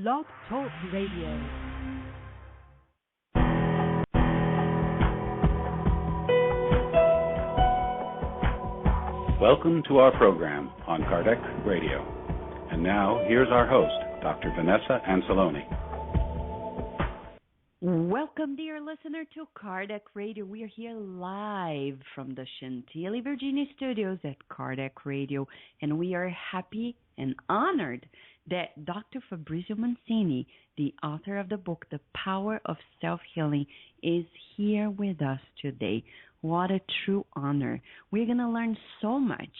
Blog Talk Radio. Welcome to our program on Kardec Radio. And now, here's our host, Dr. Vanessa Anceloni. Welcome, dear listener, to Kardec Radio. We are here live from the Chantilly, Virginia studios at Kardec Radio, and we are happy and honored that Dr. Fabrizio Mancini, the author of the book, The Power of Self-Healing, is here with us today. What a true honor. We're going to learn so much.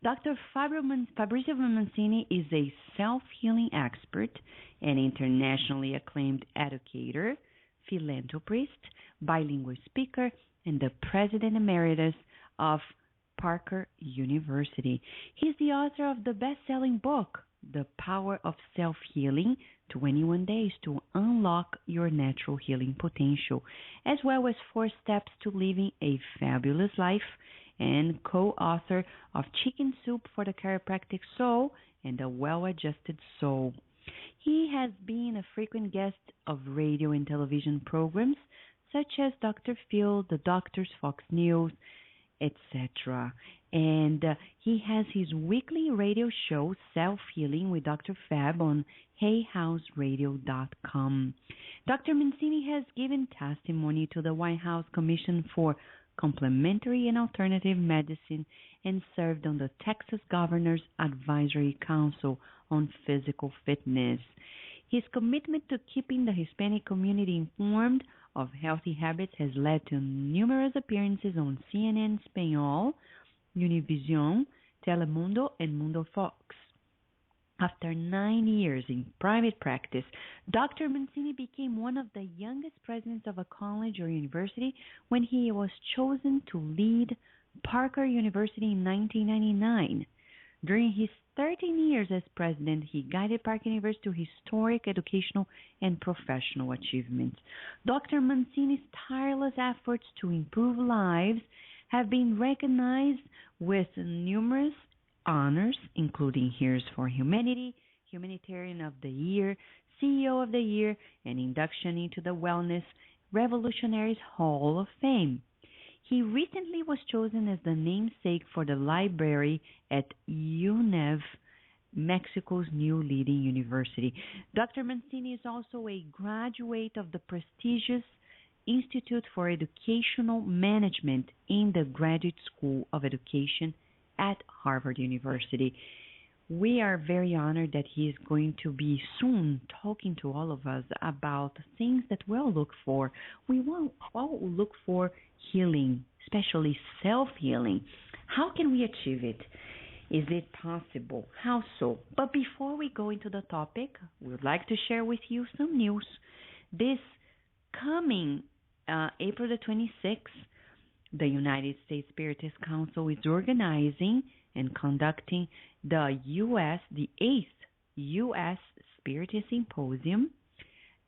Dr. Fabrizio Mancini is a self-healing expert, an internationally acclaimed educator, philanthropist, bilingual speaker, and the president emeritus of Parker University. He's the author of the best-selling book, The Power of Self-Healing, 21 Days to Unlock Your Natural Healing Potential, as well as 4 Steps to Living a Fabulous Life, and co-author of Chicken Soup for the Chiropractic Soul and The Well-Adjusted Soul. He has been a frequent guest of radio and television programs such as Dr. Phil, The Doctors, Fox News, etc. And he has his weekly radio show, Self-Healing with Dr. Fab, on hayhouseradio.com. Dr. Mancini has given testimony to the White House Commission for Complementary and Alternative Medicine and served on the Texas Governor's Advisory Council on Physical Fitness. His commitment to keeping the Hispanic community informed of healthy habits has led to numerous appearances on CNN Español, Univision, Telemundo, and Mundo Fox. After 9 years in private practice, Dr. Mancini became one of the youngest presidents of a college or university when he was chosen to lead Parker University in 1999. During his 13 years as president, he guided Parker University to historic educational and professional achievements. Dr. Mancini's tireless efforts to improve lives have been recognized with numerous honors, including Heroes for Humanity, Humanitarian of the Year, CEO of the Year, and induction into the Wellness Revolutionaries Hall of Fame. He recently was chosen as the namesake for the library at UNEV, Mexico's new leading university. Dr. Mancini is also a graduate of the prestigious Institute for Educational Management in the Graduate School of Education at Harvard University. We are very honored that he is going to be soon talking to all of us about things that we'll look for. We will all look for healing, especially self-healing. How can we achieve it? Is it possible? How so? But before we go into the topic, we would like to share with you some news. This coming April the 26th, the United States Spiritist Council is organizing and conducting the 8th U.S. Spiritist Symposium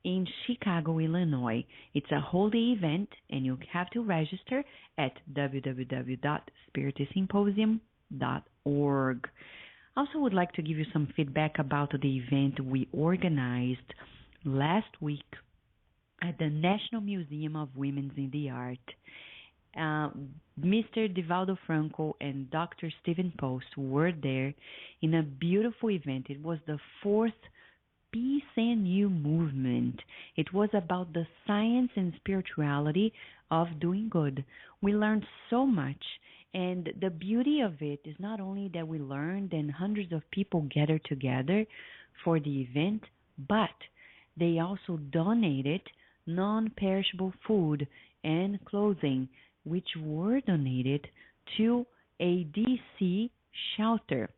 in Chicago, Illinois. It's a whole-day event, and you have to register at www.spiritidsymposium.org. I also would like to give you some feedback about the event we organized last week at the National Museum of Women in the Art. Mr. Divaldo Franco and Dr. Stephen Post were there in a beautiful event. It was the 4th PCNU movement. It was about the science and spirituality of doing good. We learned so much, and the beauty of it is not only that we learned and hundreds of people gathered together for the event, but they also donated non-perishable food and clothing, which were donated to a DC shelter.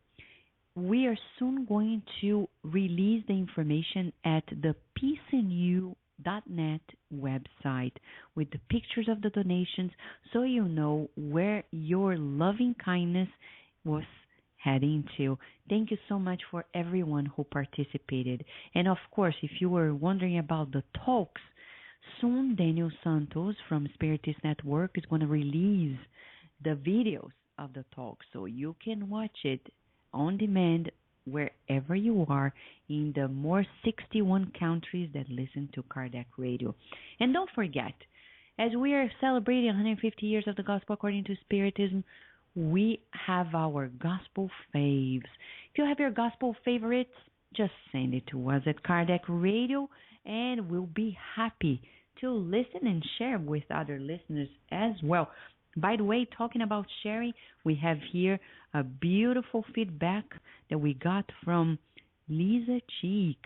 We are soon going to release the information at the PCNU.net website with the pictures of the donations, so you know where your loving kindness was heading to. Thank you so much for everyone who participated. And of course, if you were wondering about the talks, soon Daniel Santos from Spiritist Network is going to release the videos of the talk, so you can watch it on demand wherever you are in the more 61 countries that listen to Kardec Radio. And don't forget, as we are celebrating 150 years of the Gospel according to Spiritism, we have our Gospel faves. If you have your Gospel favorites, just send it to us at Kardec Radio, and we'll be happy to listen and share with other listeners as well. By the way, talking about sharing, we have here a beautiful feedback that we got from Lisa Cheek.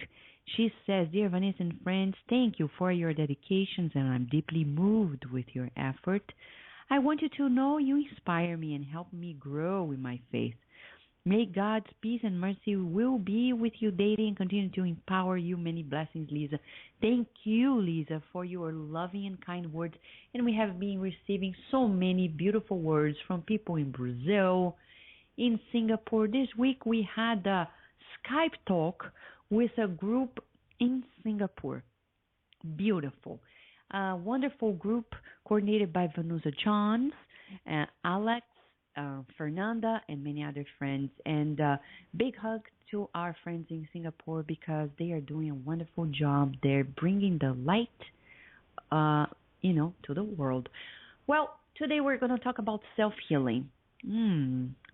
She says, "Dear Vanessa and friends, thank you for your dedications, and I'm deeply moved with your effort. I want you to know you inspire me and help me grow in my faith. May God's peace and mercy will be with you daily and continue to empower you. Many blessings, Lisa." Thank you, Lisa, for your loving and kind words. And we have been receiving so many beautiful words from people in Brazil, in Singapore. This week we had a Skype talk with a group in Singapore. Beautiful. A wonderful group coordinated by Vanusa Johns, Alex, Fernanda, and many other friends. And big hug to our friends in Singapore because they are doing a wonderful job. They're bringing the light, to the world. Well, today we're going to talk about self-healing.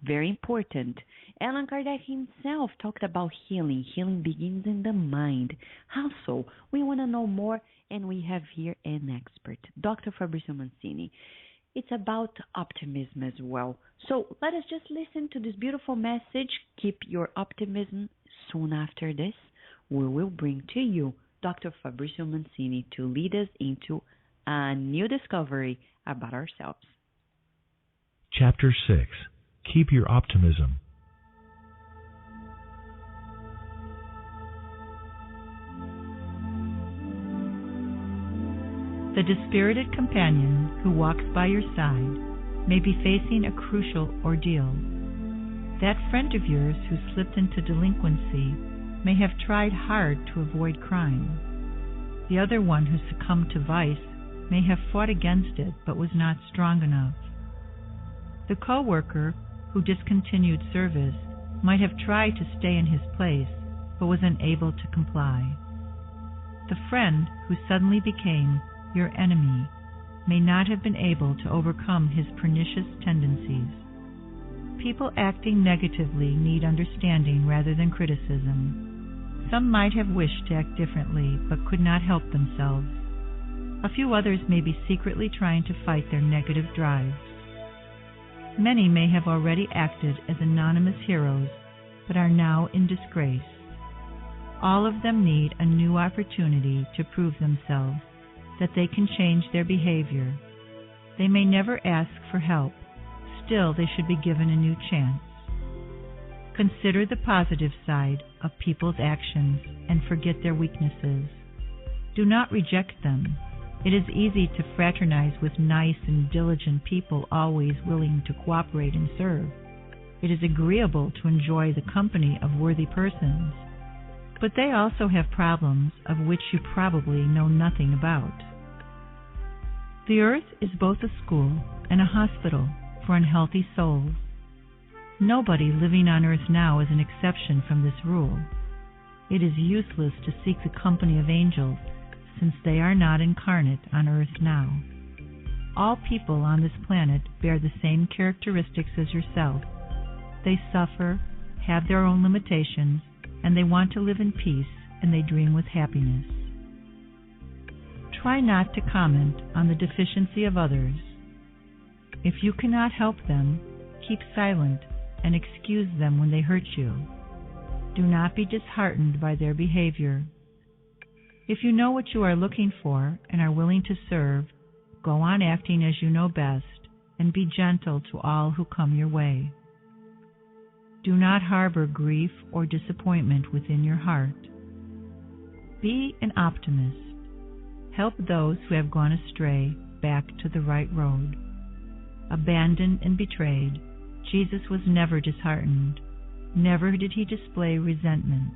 Very important. Allan Kardec himself talked about healing. Healing begins in the mind. How so? We want to know more, and we have here an expert, Dr. Fabrizio Mancini. It's about optimism as well. So let us just listen to this beautiful message. Keep your optimism. Soon after this, we will bring to you Dr. Fabrizio Mancini to lead us into a new discovery about ourselves. Chapter 6. Keep your optimism. The dispirited companion who walks by your side may be facing a crucial ordeal. That friend of yours who slipped into delinquency may have tried hard to avoid crime. The other one who succumbed to vice may have fought against it but was not strong enough. The co-worker who discontinued service might have tried to stay in his place but was unable to comply. The friend who suddenly became your enemy may not have been able to overcome his pernicious tendencies. People acting negatively need understanding rather than criticism. Some might have wished to act differently but could not help themselves. A few others may be secretly trying to fight their negative drives. Many may have already acted as anonymous heroes but are now in disgrace. All of them need a new opportunity to prove themselves, that they can change their behavior. They may never ask for help. Still, they should be given a new chance. Consider the positive side of people's actions and forget their weaknesses. Do not reject them. It is easy to fraternize with nice and diligent people always willing to cooperate and serve. It is agreeable to enjoy the company of worthy persons. But they also have problems of which you probably know nothing about. The earth is both a school and a hospital for unhealthy souls. Nobody living on earth now is an exception from this rule. It is useless to seek the company of angels, since they are not incarnate on earth now. All people on this planet bear the same characteristics as yourself. They suffer, have their own limitations, and they want to live in peace, and they dream with happiness. Try not to comment on the deficiency of others. If you cannot help them, keep silent and excuse them when they hurt you. Do not be disheartened by their behavior. If you know what you are looking for and are willing to serve, go on acting as you know best and be gentle to all who come your way. Do not harbor grief or disappointment within your heart. Be an optimist. Help those who have gone astray back to the right road. Abandoned and betrayed, Jesus was never disheartened. Never did he display resentment.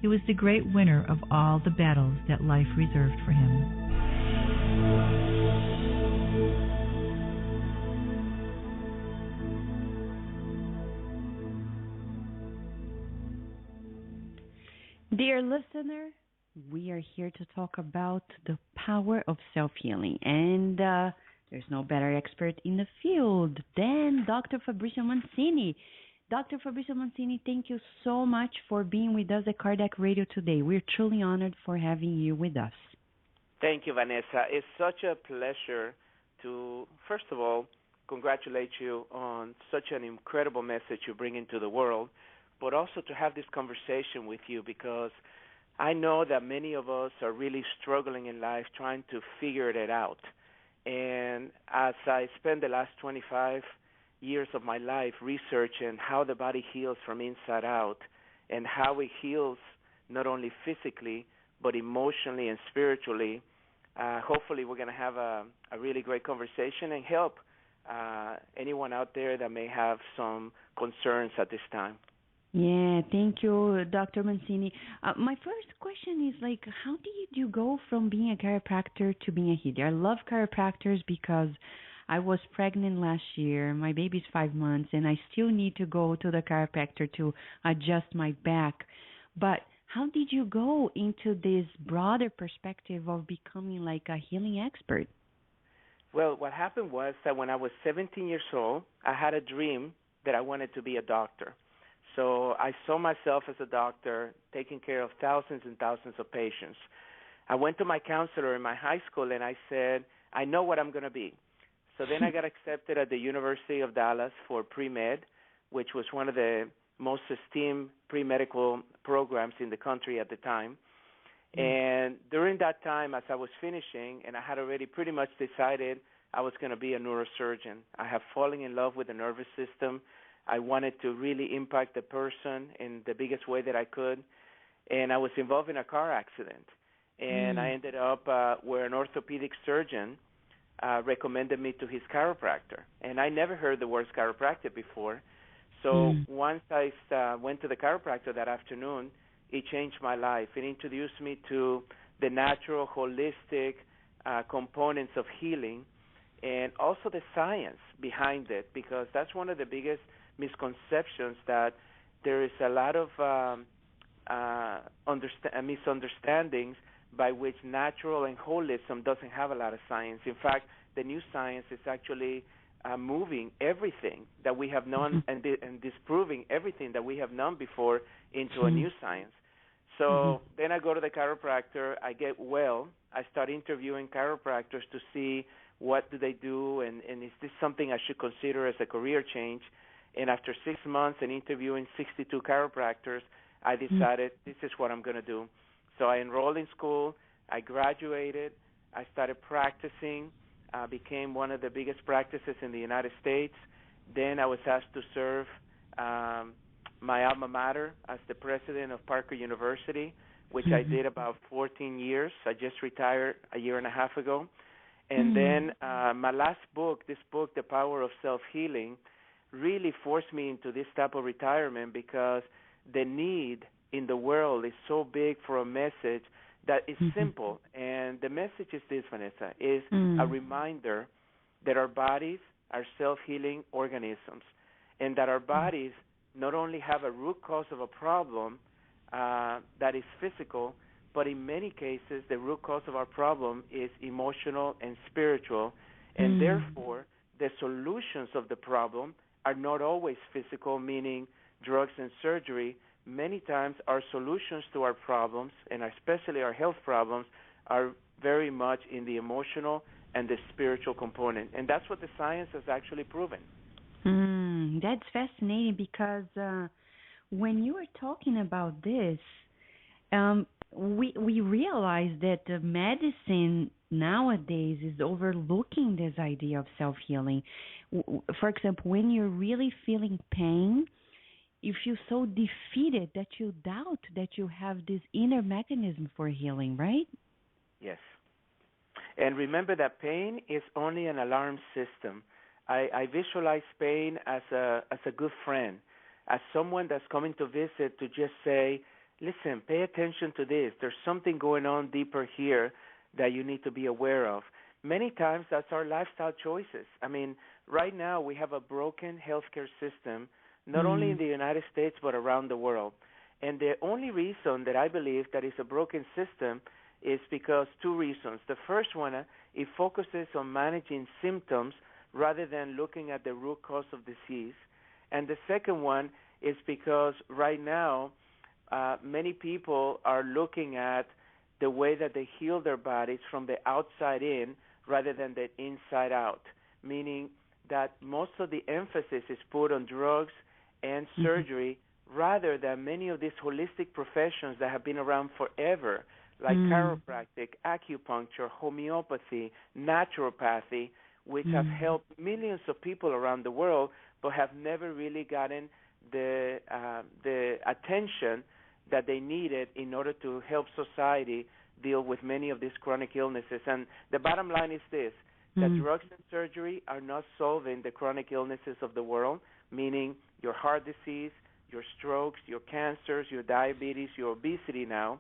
He was the great winner of all the battles that life reserved for him. Dear listener, we are here to talk about the power of self-healing, and there's no better expert in the field than Dr. Fabrizio Mancini. Dr. Fabrizio Mancini, thank you so much for being with us at Kardec Radio today. We're truly honored for having you with us. Thank you, Vanessa. It's such a pleasure to, first of all, congratulate you on such an incredible message you bring into the world, but also to have this conversation with you, because I know that many of us are really struggling in life trying to figure it out. And as I spend the last 25 years of my life researching how the body heals from inside out and how it heals not only physically but emotionally and spiritually, hopefully we're going to have a really great conversation and help anyone out there that may have some concerns at this time. Yeah, thank you, Dr. Mancini. My first question is, how did you go from being a chiropractor to being a healer? I love chiropractors because I was pregnant last year. My baby's 5 months, and I still need to go to the chiropractor to adjust my back. But how did you go into this broader perspective of becoming like a healing expert? Well, what happened was that when I was 17 years old, I had a dream that I wanted to be a doctor. So I saw myself as a doctor taking care of thousands and thousands of patients. I went to my counselor in my high school and I said, I know what I'm going to be. So then I got accepted at the University of Dallas for pre-med, which was one of the most esteemed pre-medical programs in the country at the time. And during that time, as I was finishing, and I had already pretty much decided I was going to be a neurosurgeon. I have fallen in love with the nervous system. I wanted to really impact the person in the biggest way that I could. And I was involved in a car accident. And I ended up where an orthopedic surgeon recommended me to his chiropractor. And I never heard the words chiropractic before. So once I went to the chiropractor that afternoon, it changed my life. It introduced me to the natural, holistic components of healing and also the science behind it, because that's one of the biggest misconceptions, that there is a lot of misunderstandings by which natural and holism doesn't have a lot of science. In fact, the new science is actually moving everything that we have known and disproving everything that we have known before into a new science. So then I go to the chiropractor, I get well, I start interviewing chiropractors to see what do they do, and is this something I should consider as a career change. And after 6 months and interviewing 62 chiropractors, I decided this is what I'm going to do. So I enrolled in school, I graduated, I started practicing, became one of the biggest practices in the United States. Then I was asked to serve my alma mater as the president of Parker University, which I did about 14 years. I just retired a year and a half ago. And then my last book, this book, The Power of Self-Healing, really forced me into this type of retirement, because the need in the world is so big for a message that is simple. And the message is this, Vanessa, is a reminder that our bodies are self-healing organisms, and that our bodies not only have a root cause of a problem that is physical, but in many cases the root cause of our problem is emotional and spiritual, and therefore the solutions of the problem are not always physical, meaning drugs and surgery. Many times our solutions to our problems, and especially our health problems, are very much in the emotional and the spiritual component. And that's what the science has actually proven. That's fascinating, because when you were talking about this, we realize that the medicine nowadays is overlooking this idea of self-healing. For example, when you're really feeling pain, you feel so defeated that you doubt that you have this inner mechanism for healing, right? Yes. And remember that pain is only an alarm system. I visualize pain as a good friend, as someone that's coming to visit to just say, listen, pay attention to this. There's something going on deeper here that you need to be aware of. Many times that's our lifestyle choices. I mean, right now we have a broken healthcare system, not only in the United States but around the world. And the only reason that I believe that it's a broken system is because two reasons. The first one, it focuses on managing symptoms rather than looking at the root cause of disease. And the second one is because right now many people are looking at the way that they heal their bodies from the outside in rather than the inside out, meaning that most of the emphasis is put on drugs and surgery rather than many of these holistic professions that have been around forever, like chiropractic, acupuncture, homeopathy, naturopathy, which have helped millions of people around the world but have never really gotten the attention that they needed in order to help society deal with many of these chronic illnesses. And the bottom line is this, that drugs and surgery are not solving the chronic illnesses of the world, meaning your heart disease, your strokes, your cancers, your diabetes, your obesity now.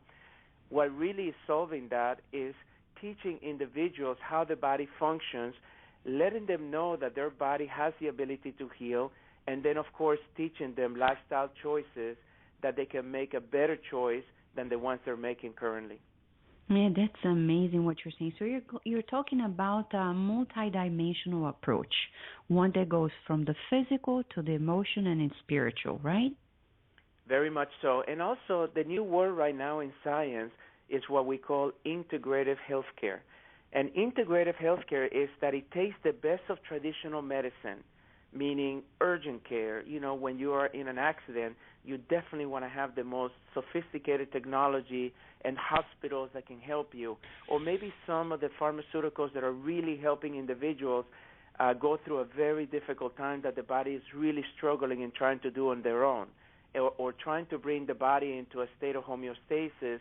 What really is solving that is teaching individuals how the body functions, letting them know that their body has the ability to heal, and then, of course, teaching them lifestyle choices that they can make a better choice than the ones they're making currently. Yeah, that's amazing what you're saying. So you're talking about a multidimensional approach, one that goes from the physical to the emotional and spiritual, right? Very much so. And also, the new word right now in science is what we call integrative healthcare. And integrative healthcare is that it takes the best of traditional medicine, meaning urgent care. You know, when you are in an accident, you definitely want to have the most sophisticated technology and hospitals that can help you, or maybe some of the pharmaceuticals that are really helping individuals go through a very difficult time that the body is really struggling and trying to do on their own, or trying to bring the body into a state of homeostasis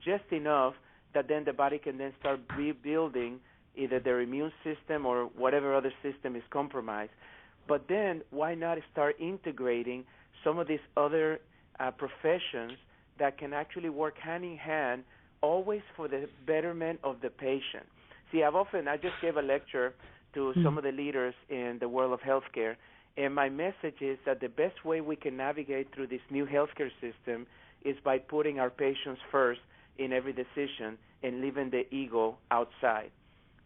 just enough that then the body can then start rebuilding either their immune system or whatever other system is compromised. But then why not start integrating some of these other professions that can actually work hand in hand, always for the betterment of the patient? See, I just gave a lecture to some of the leaders in the world of healthcare, and my message is that the best way we can navigate through this new healthcare system is by putting our patients first in every decision and leaving the ego outside.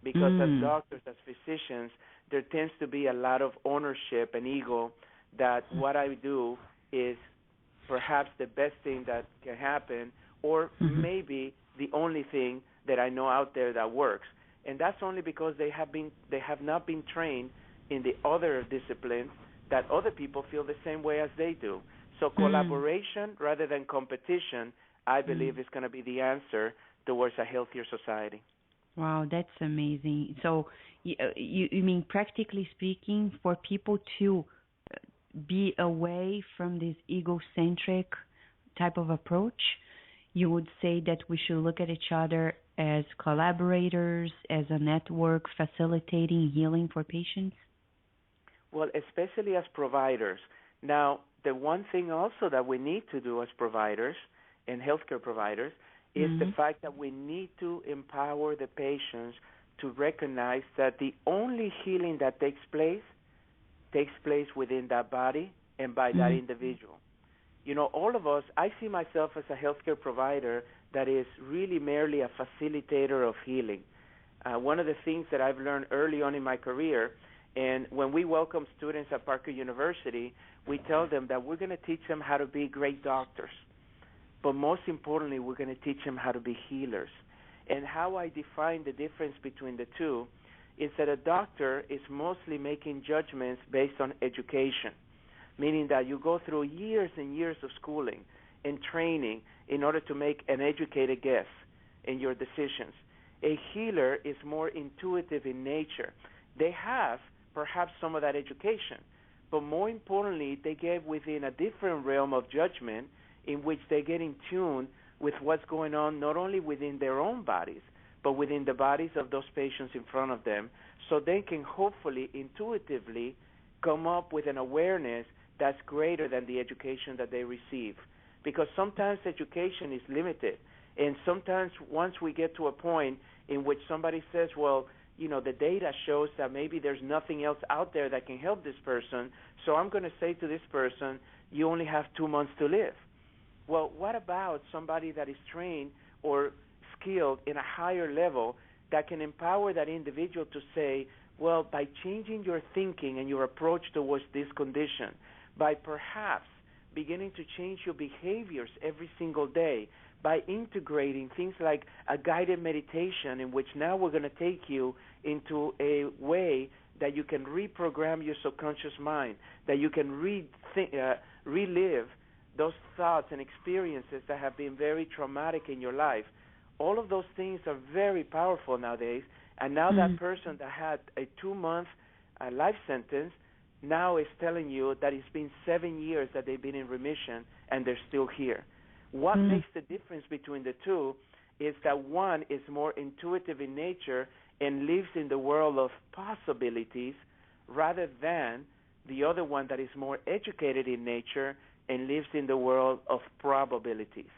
Because as doctors, as physicians, there tends to be a lot of ownership and ego that what I do is perhaps the best thing that can happen, or maybe the only thing that I know out there that works. And that's only because they have not been trained in the other disciplines that other people feel the same way as they do. So collaboration rather than competition, I believe, is going to be the answer towards a healthier society. Wow, that's amazing. So you mean, practically speaking, for people to be away from this egocentric type of approach, you would say that we should look at each other as collaborators, as a network facilitating healing for patients? Well, especially as providers. Now, the one thing also that we need to do as providers and healthcare providers is the fact that we need to empower the patients to recognize that the only healing that takes place within that body and by that individual. You know, all of us, I see myself as a healthcare provider that is really merely a facilitator of healing. One of the things that I've learned early on in my career, and when we welcome students at Parker University, we tell them that we're going to teach them how to be great doctors. But most importantly, we're going to teach them how to be healers. And how I define the difference between the two is that a doctor is mostly making judgments based on education, meaning that you go through years and years of schooling and training in order to make an educated guess in your decisions. A healer is more intuitive in nature. They have perhaps some of that education, but more importantly, they get within a different realm of judgment in which they get in tune with what's going on not only within their own bodies, but within the bodies of those patients in front of them, so they can hopefully intuitively come up with an awareness that's greater than the education that they receive. Because sometimes education is limited, and sometimes once we get to a point in which somebody says, well, you know, the data shows that maybe there's nothing else out there that can help this person, so I'm going to say to this person, you only have 2 months to live. Well, what about somebody that is trained or skilled in a higher level that can empower that individual to say, well, by changing your thinking and your approach towards this condition, by perhaps beginning to change your behaviors every single day, by integrating things like a guided meditation in which now we're going to take you into a way that you can reprogram your subconscious mind, that you can relive those thoughts and experiences that have been very traumatic in your life. All of those things are very powerful nowadays, and now that person that had a 2-month life sentence now is telling you that it's been 7 years that they've been in remission and they're still here. What makes the difference between the two is that one is more intuitive in nature and lives in the world of possibilities rather than the other one that is more educated in nature and lives in the world of probabilities.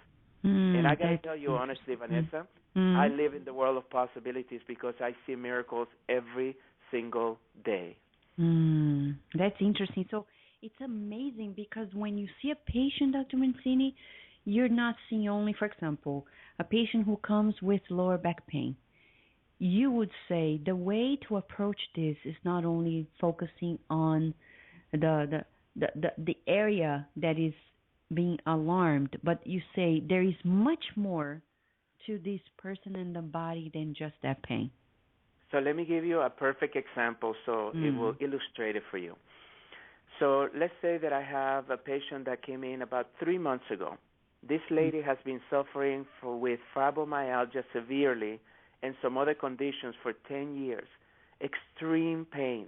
And I got to tell you honestly, Vanessa, I live in the world of possibilities because I see miracles every single day. That's interesting. So it's amazing because when you see a patient, Dr. Mancini, you're not seeing only, for example, a patient who comes with lower back pain. You would say the way to approach this is not only focusing on the area that is being alarmed, but you say there is much more to this person in the body than just that pain. So let me give you a perfect example so it will illustrate it for you. So let's say that I have a patient that came in about 3 months ago. This lady has been suffering with fibromyalgia severely and some other conditions for 10 years. Extreme pain,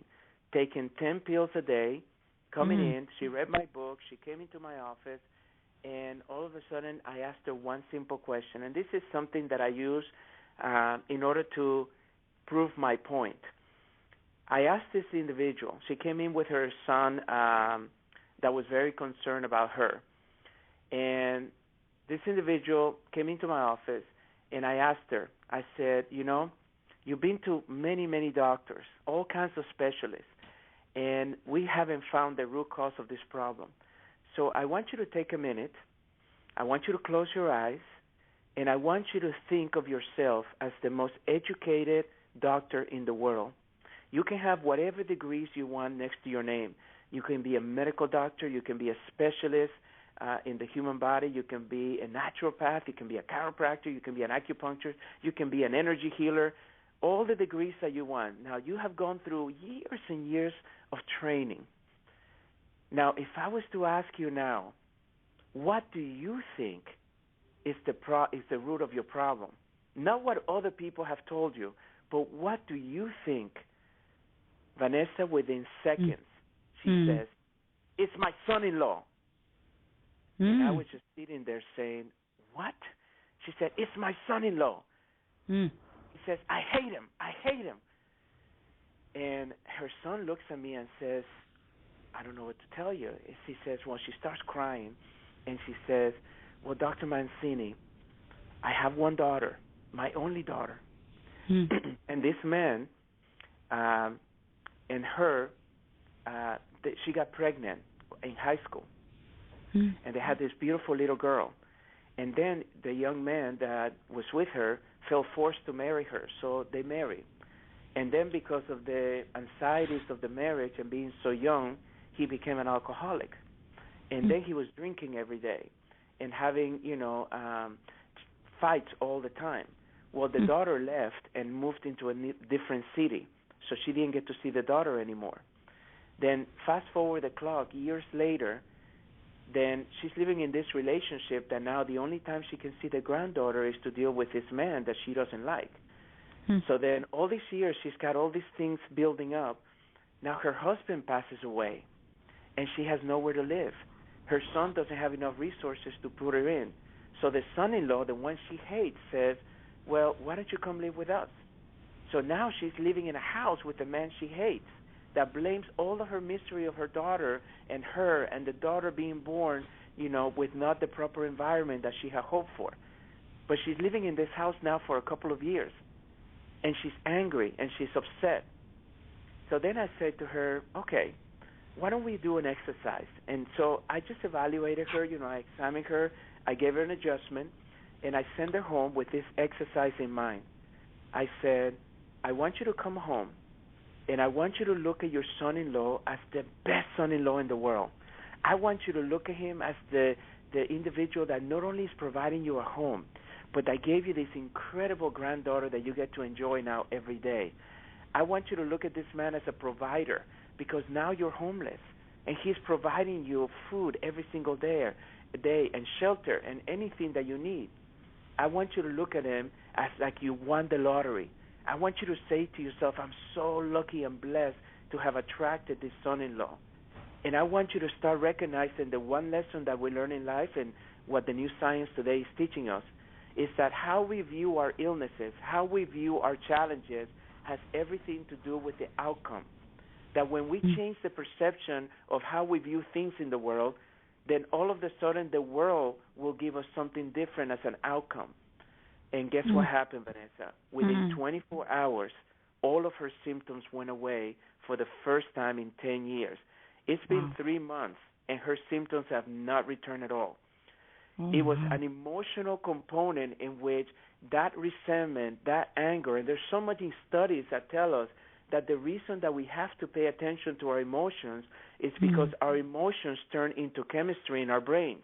taking 10 pills a day, coming in. She read my book. She came into my office, and all of a sudden I asked her one simple question. And this is something that I use in order to prove my point. I asked this individual. She came in with her son that was very concerned about her. And this individual came into my office, and I asked her, I said, you know, you've been to many, many doctors, all kinds of specialists, and we haven't found the root cause of this problem. So I want you to take a minute. I want you to close your eyes, and I want you to think of yourself as the most educated doctor in the world. You can have whatever degrees you want next to your name. You can be a medical doctor. You can be a specialist in the human body. You can be a naturopath. You can be a chiropractor. You can be an acupuncturist. You can be an energy healer. All the degrees that you want. Now, you have gone through years and years of training. Now, if I was to ask you now, what do you think is the root of your problem? Not what other people have told you, but what do you think? Vanessa, within seconds, she says, it's my son-in-law. And I was just sitting there saying, what? She said, it's my son-in-law. He says, I hate him. I hate him. And her son looks at me and says, I don't know what to tell you. She says, well, she starts crying, and she says, well, Dr. Mancini, I have one daughter, my only daughter. And this man and her, she got pregnant in high school. And they had this beautiful little girl. And then the young man that was with her felt forced to marry her, so they married. And then because of the anxieties of the marriage and being so young, he became an alcoholic. And then he was drinking every day and having, fights all the time. Well, the daughter left and moved into a different city, so she didn't get to see the daughter anymore. Then fast forward the clock, years later, then she's living in this relationship that now the only time she can see the granddaughter is to deal with this man that she doesn't like. So then all these years she's got all these things building up. Now her husband passes away, and she has nowhere to live. Her son doesn't have enough resources to put her in. So the son-in-law, the one she hates, says, well, why don't you come live with us? So now she's living in a house with the man she hates that blames all of her misery of her daughter and her and the daughter being born, with not the proper environment that she had hoped for. But she's living in this house now for a couple of years, and she's angry and she's upset. So then I said to her, okay, why don't we do an exercise? And so I just evaluated her, I examined her. I gave her an adjustment, and I sent her home with this exercise in mind. I said, I want you to come home, and I want you to look at your son-in-law as the best son-in-law in the world. I want you to look at him as the individual that not only is providing you a home, but I gave you this incredible granddaughter that you get to enjoy now every day. I want you to look at this man as a provider, because now you're homeless, and he's providing you food every single day and shelter and anything that you need. I want you to look at him as like you won the lottery. I want you to say to yourself, I'm so lucky and blessed to have attracted this son-in-law. And I want you to start recognizing the one lesson that we learn in life and what the new science today is teaching us is that how we view our illnesses, how we view our challenges has everything to do with the outcome. That when we change the perception of how we view things in the world, then all of a sudden the world will give us something different as an outcome. And guess what happened, Vanessa? Within 24 hours, all of her symptoms went away for the first time in 10 years. It's been 3 months, and her symptoms have not returned at all. It was an emotional component in which that resentment, that anger, and there's so many studies that tell us that the reason that we have to pay attention to our emotions is because our emotions turn into chemistry in our brains.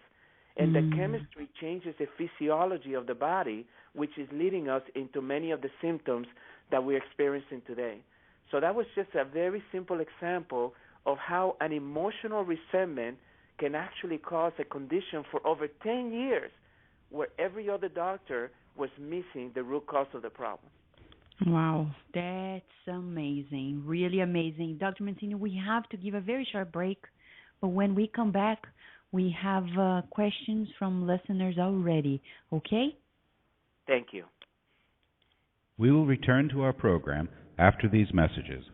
And the chemistry changes the physiology of the body, which is leading us into many of the symptoms that we're experiencing today. So that was just a very simple example of how an emotional resentment can actually cause a condition for over 10 years where every other doctor was missing the root cause of the problem. Wow, that's amazing, really amazing. Dr. Mancini, we have to give a very short break, but when we come back, we have questions from listeners already, okay? Thank you. We will return to our program after these messages.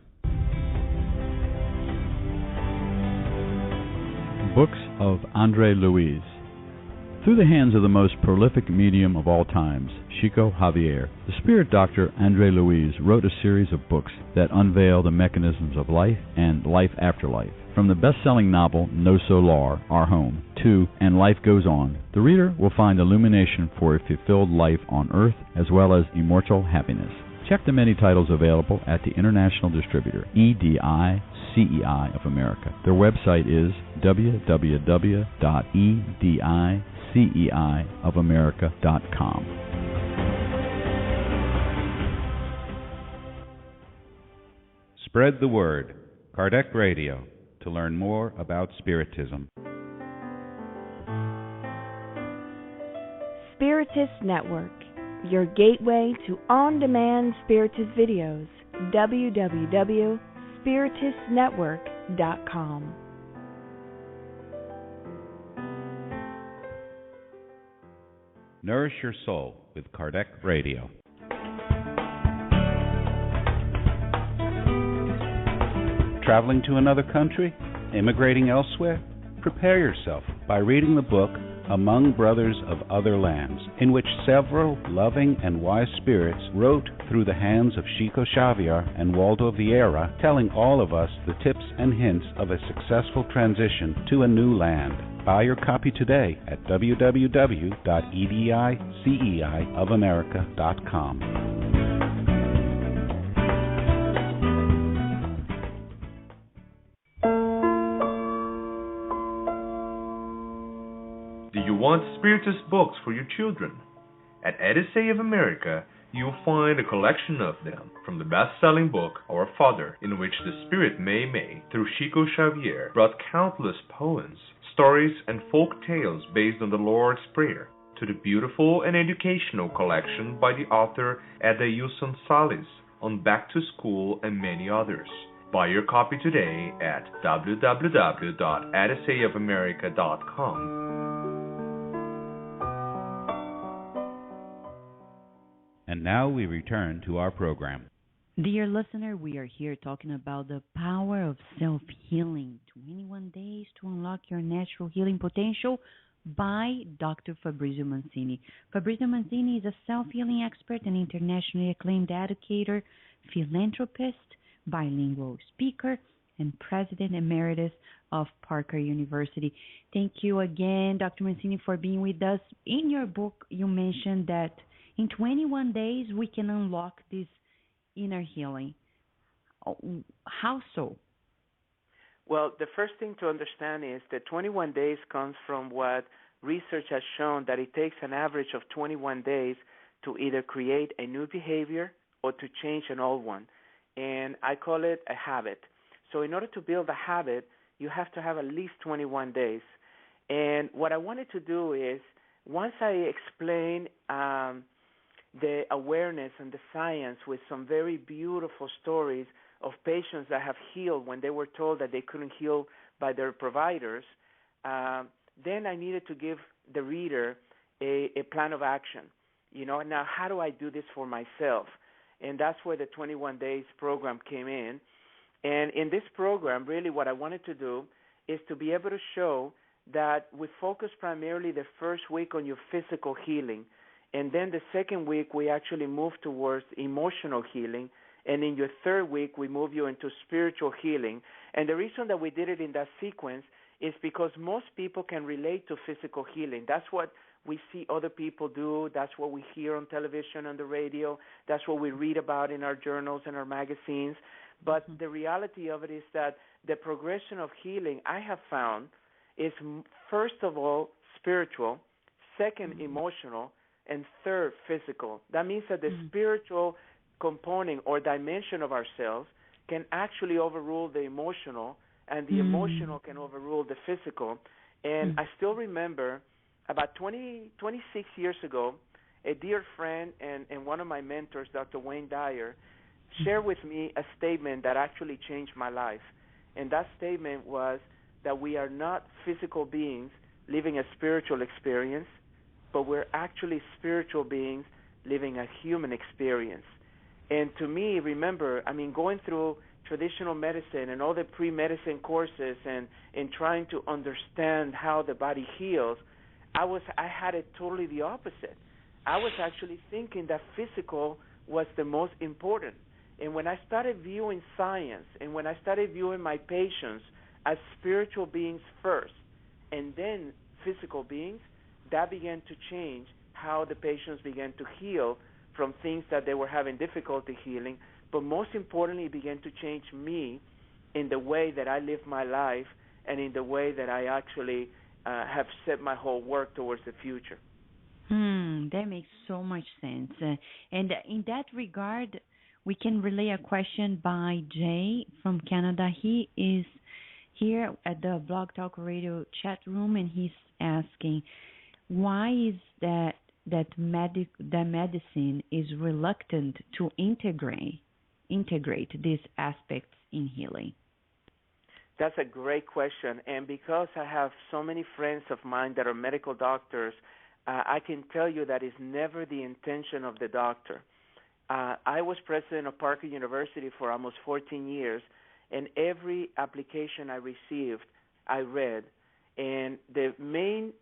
Books of Andre Luis. Through the hands of the most prolific medium of all times, Chico Javier, the spirit doctor Andre Luis wrote a series of books that unveil the mechanisms of life and life after life. From the best-selling novel No Solar, Our Home, to And Life Goes On, the reader will find illumination for a fulfilled life on Earth as well as immortal happiness. Check the many titles available at the international distributor, EDI CEI of America. Their website is www.ediceiofamerica.com. Spread the word. Kardec Radio, to learn more about Spiritism. Spiritist Network, your gateway to on-demand Spiritist videos. www.spiritistnetwork.com. Nourish your soul with Kardec Radio. Traveling to another country? Immigrating elsewhere? Prepare yourself by reading the book Among Brothers of Other Lands, in which several loving and wise spirits wrote through the hands of Chico Xavier and Waldo Vieira, telling all of us the tips and hints of a successful transition to a new land. Buy your copy today at www.ediceiofamerica.com. Do you want Spiritist books for your children? At Edicei of America, you'll find a collection of them, from the best-selling book Our Father, in which the Spirit Mei Mei, through Chico Xavier, brought countless poems, stories, and folk tales based on the Lord's Prayer, to the beautiful and educational collection by the author Edailson Salles on Back to School and many others. Buy your copy today at www.ediceiofamerica.com. And now we return to our program. Dear listener, we are here talking about the power of self-healing. 21 days to unlock your natural healing potential by Dr. Fabrizio Mancini. Fabrizio Mancini is a self-healing expert and internationally acclaimed educator, philanthropist, bilingual speaker, and President Emeritus of Parker University. Thank you again, Dr. Mancini, for being with us. In your book, you mentioned that in 21 days we can unlock this inner healing. How so? Well, the first thing to understand is that 21 days comes from what research has shown that it takes an average of 21 days to either create a new behavior or to change an old one. And I call it a habit. So in order to build a habit, you have to have at least 21 days. And what I wanted to do is, once I explain the awareness and the science with some very beautiful stories of patients that have healed when they were told that they couldn't heal by their providers, then I needed to give the reader a plan of action. Now how do I do this for myself? And that's where the 21 Days program came in. And in this program, really what I wanted to do is to be able to show that we focus primarily the first week on your physical healing, and then the second week we actually move towards emotional healing, and in your third week we move you into spiritual healing. And the reason that we did it in that sequence is because most people can relate to physical healing. That's what we see other people do. That's what we hear on television, on the radio. That's what we read about in our journals and our magazines. But the reality of it is that the progression of healing, I have found, is first of all spiritual, second emotional, and third physical. That means that the spiritual component or dimension of ourselves can actually overrule the emotional, and the emotional can overrule the physical. And I still remember about 26 years ago, a dear friend and one of my mentors, Dr. Wayne Dyer, shared with me a statement that actually changed my life. And that statement was that we are not physical beings living a spiritual experience, but we're actually spiritual beings living a human experience. And to me, remember, going through traditional medicine and all the pre-medicine courses and trying to understand how the body heals, I had it totally the opposite. I was actually thinking that physical was the most important. And when I started viewing science and when I started viewing my patients as spiritual beings first and then physical beings, that began to change how the patients began to heal from things that they were having difficulty healing. But most importantly, it began to change me in the way that I live my life and in the way that I actually have set my whole work towards the future. That makes so much sense. And in that regard, we can relay a question by Jay from Canada. He is here at the Blog Talk Radio chat room, and he's asking, why is that medicine is reluctant to integrate these aspects in healing? That's a great question, and because I have so many friends of mine that are medical doctors, I can tell you that it's never the intention of the doctor. I was president of Parker University for almost 14 years, and every application I received, I read. And the main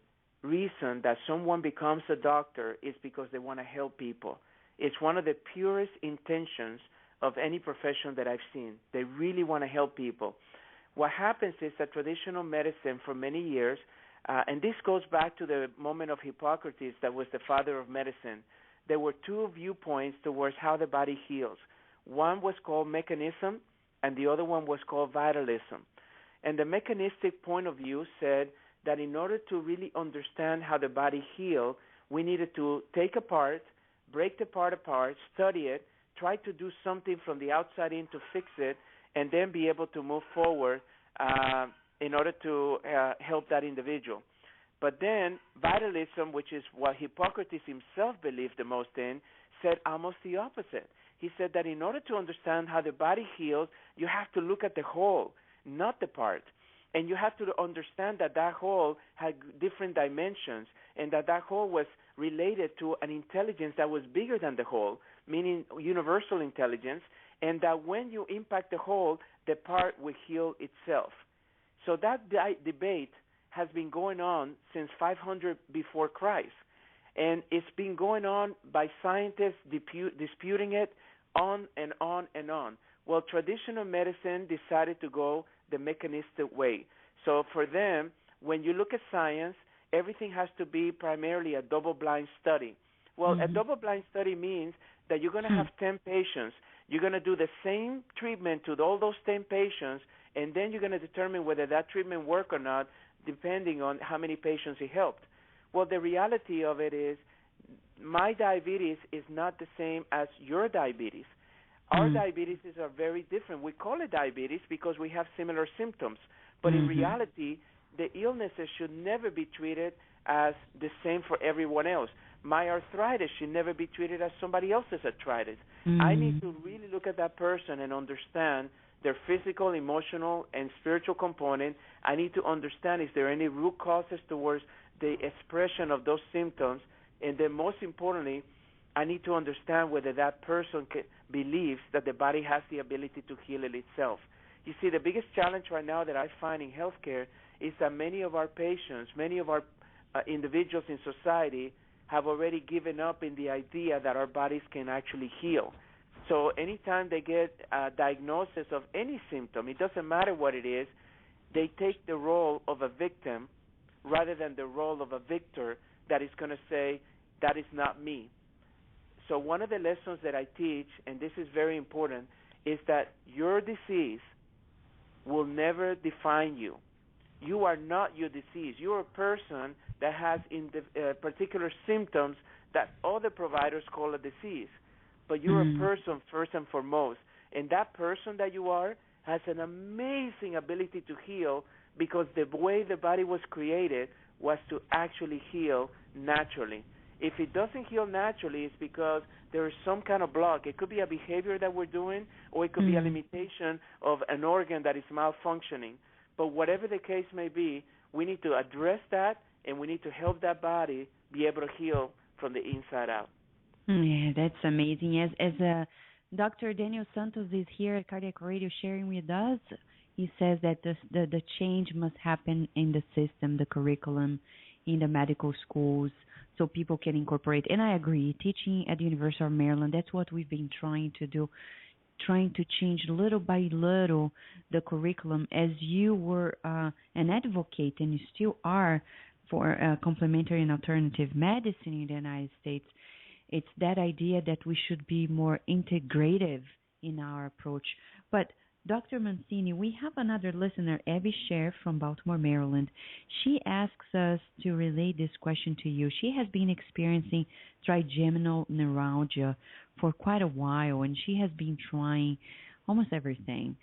reason that someone becomes a doctor is because they want to help people. It's one of the purest intentions of any profession that I've seen. They really want to help people. What happens is that traditional medicine for many years, and this goes back to the moment of Hippocrates, that was the father of medicine, there were two viewpoints towards how the body heals. One was called mechanism, and the other one was called vitalism. And the mechanistic point of view said that in order to really understand how the body heals, we needed to take a part, break the part apart, study it, try to do something from the outside in to fix it, and then be able to move forward in order to help that individual. But then vitalism, which is what Hippocrates himself believed the most in, said almost the opposite. He said that in order to understand how the body heals, you have to look at the whole, not the part. And you have to understand that that whole had different dimensions, and that whole was related to an intelligence that was bigger than the whole, meaning universal intelligence, and that when you impact the whole, the part will heal itself. So that debate has been going on since 500 before Christ. And it's been going on by scientists disputing it on and on and on. Well, traditional medicine decided to go the mechanistic way. So for them, when you look at science, everything has to be primarily a double-blind study. Well, a double-blind study means that you're going to have 10 patients. You're going to do the same treatment to all those 10 patients, and then you're going to determine whether that treatment worked or not, depending on how many patients it helped. Well, the reality of it is my diabetes is not the same as your diabetes. Our diabetes are very different. We call it diabetes because we have similar symptoms, but in reality, the illnesses should never be treated as the same for everyone else. My arthritis should never be treated as somebody else's arthritis. I need to really look at that person and understand their physical, emotional, and spiritual component. I need to understand is there any root causes towards the expression of those symptoms, and then most importantly, I need to understand whether that person believes that the body has the ability to heal it itself. You see, the biggest challenge right now that I find in healthcare is that many of our patients, many of our individuals in society have already given up in the idea that our bodies can actually heal. So anytime they get a diagnosis of any symptom, it doesn't matter what it is, they take the role of a victim rather than the role of a victor that is going to say, that is not me. So one of the lessons that I teach, and this is very important, is that your disease will never define you. You are not your disease. You're a person that has particular symptoms that other providers call a disease. But you're a person first and foremost. And that person that you are has an amazing ability to heal because the way the body was created was to actually heal naturally. If it doesn't heal naturally, it's because there is some kind of block. It could be a behavior that we're doing, or it could be a limitation of an organ that is malfunctioning. But whatever the case may be, we need to address that, and we need to help that body be able to heal from the inside out. Yeah, that's amazing. As Dr. Daniel Santos is here at Cardiac Radio sharing with us, he says that the change must happen in the system, the curriculum, in the medical schools, so people can incorporate. And I agree, teaching at the University of Maryland, that's what we've been trying to do, trying to change little by little the curriculum. As you were an advocate, and you still are, for complementary and alternative medicine in the United States, it's that idea that we should be more integrative in our approach. But Dr. Mancini, we have another listener, Abby Scher from Baltimore, Maryland. She asks us to relay this question to you. She has been experiencing trigeminal neuralgia for quite a while, and she has been trying almost everything.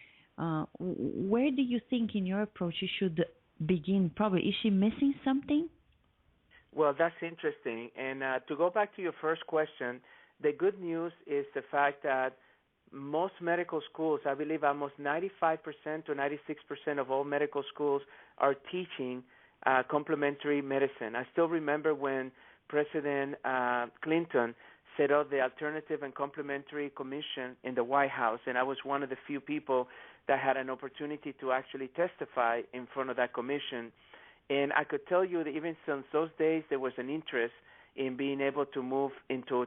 Where do you think in your approach you should begin? Probably, is she missing something? Well, that's interesting. And to go back to your first question, the good news is the fact that most medical schools, I believe almost 95% to 96% of all medical schools are teaching complementary medicine. I still remember when President Clinton set up the Alternative and Complementary Commission in the White House, and I was one of the few people that had an opportunity to actually testify in front of that commission. And I could tell you that even since those days, there was an interest in being able to move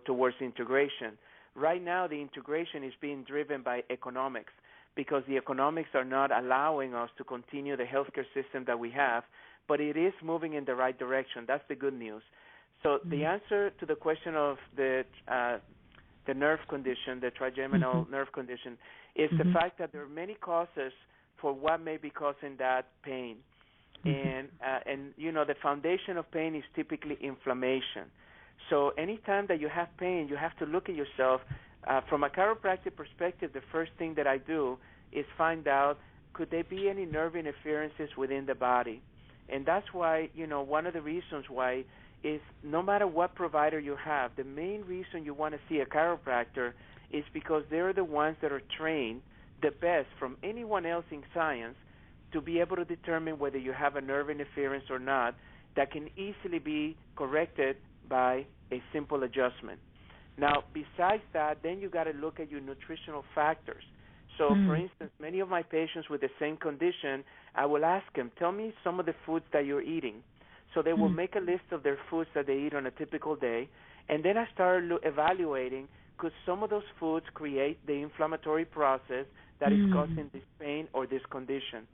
towards integration. Right now, the integration is being driven by economics because the economics are not allowing us to continue the healthcare system that we have, but it is moving in the right direction. That's the good news. So the answer to the question of the nerve condition, the trigeminal nerve condition, is the fact that there are many causes for what may be causing that pain. And you know, the foundation of pain is typically inflammation. So anytime that you have pain, you have to look at yourself. From a chiropractic perspective, the first thing that I do is find out, could there be any nerve interferences within the body? And that's why, you know, one of the reasons why is no matter what provider you have, the main reason you want to see a chiropractor is because they're the ones that are trained the best from anyone else in science to be able to determine whether you have a nerve interference or not that can easily be corrected by a simple adjustment. Now, besides that, then you got to look at your nutritional factors. So, for instance, many of my patients with the same condition, I will ask them, tell me some of the foods that you're eating. So they will make a list of their foods that they eat on a typical day, and then I start evaluating Could some of those foods create the inflammatory process that is causing this pain or this condition?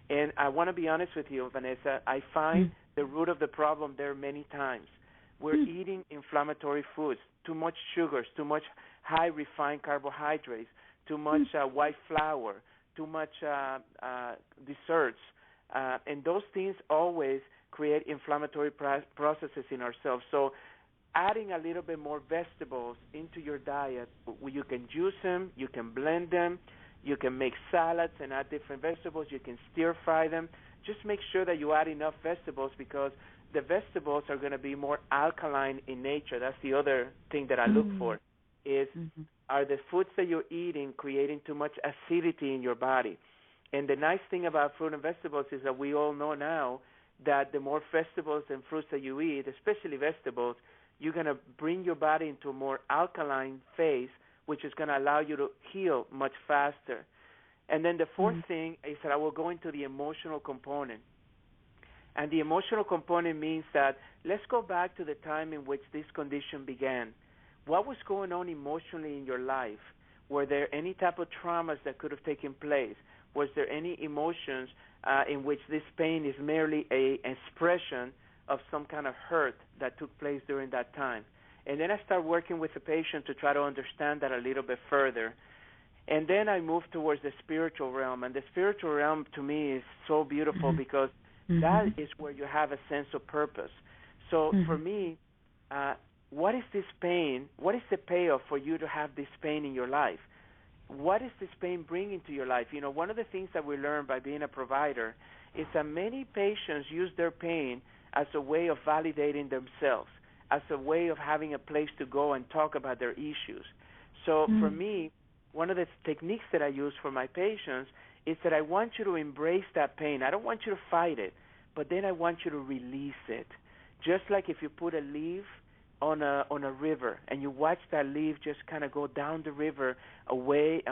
And I want to be honest with you, Vanessa, I find the root of the problem there many times. We're eating inflammatory foods, too much sugars, too much high refined carbohydrates, too much white flour, too much desserts. And those things always create inflammatory processes in ourselves. So adding a little bit more vegetables into your diet, you can juice them, you can blend them, you can make salads and add different vegetables, you can stir fry them. Just make sure that you add enough vegetables, because the vegetables are going to be more alkaline in nature. That's the other thing that I look for, is are the foods that you're eating creating too much acidity in your body? And the nice thing about fruit and vegetables is that we all know now that the more vegetables and fruits that you eat, especially vegetables, you're going to bring your body into a more alkaline phase, which is going to allow you to heal much faster. And then the fourth thing is that I will go into the emotional component. And the emotional component means that let's go back to the time in which this condition began. What was going on emotionally in your life? Were there any type of traumas that could have taken place? Was there any emotions in which this pain is merely an expression of some kind of hurt that took place during that time? And then I start working with the patient to try to understand that a little bit further. And then I move towards the spiritual realm. And the spiritual realm to me is so beautiful because that is where you have a sense of purpose. So for me, what is this pain? What is the payoff for you to have this pain in your life? What is this pain bringing to your life? You know, one of the things that we learn by being a provider is that many patients use their pain as a way of validating themselves, as a way of having a place to go and talk about their issues. So for me, one of the techniques that I use for my patients is that I want you to embrace that pain. I don't want you to fight it, but then I want you to release it. Just like if you put a leaf on a river and you watch that leaf just kind of go down the river away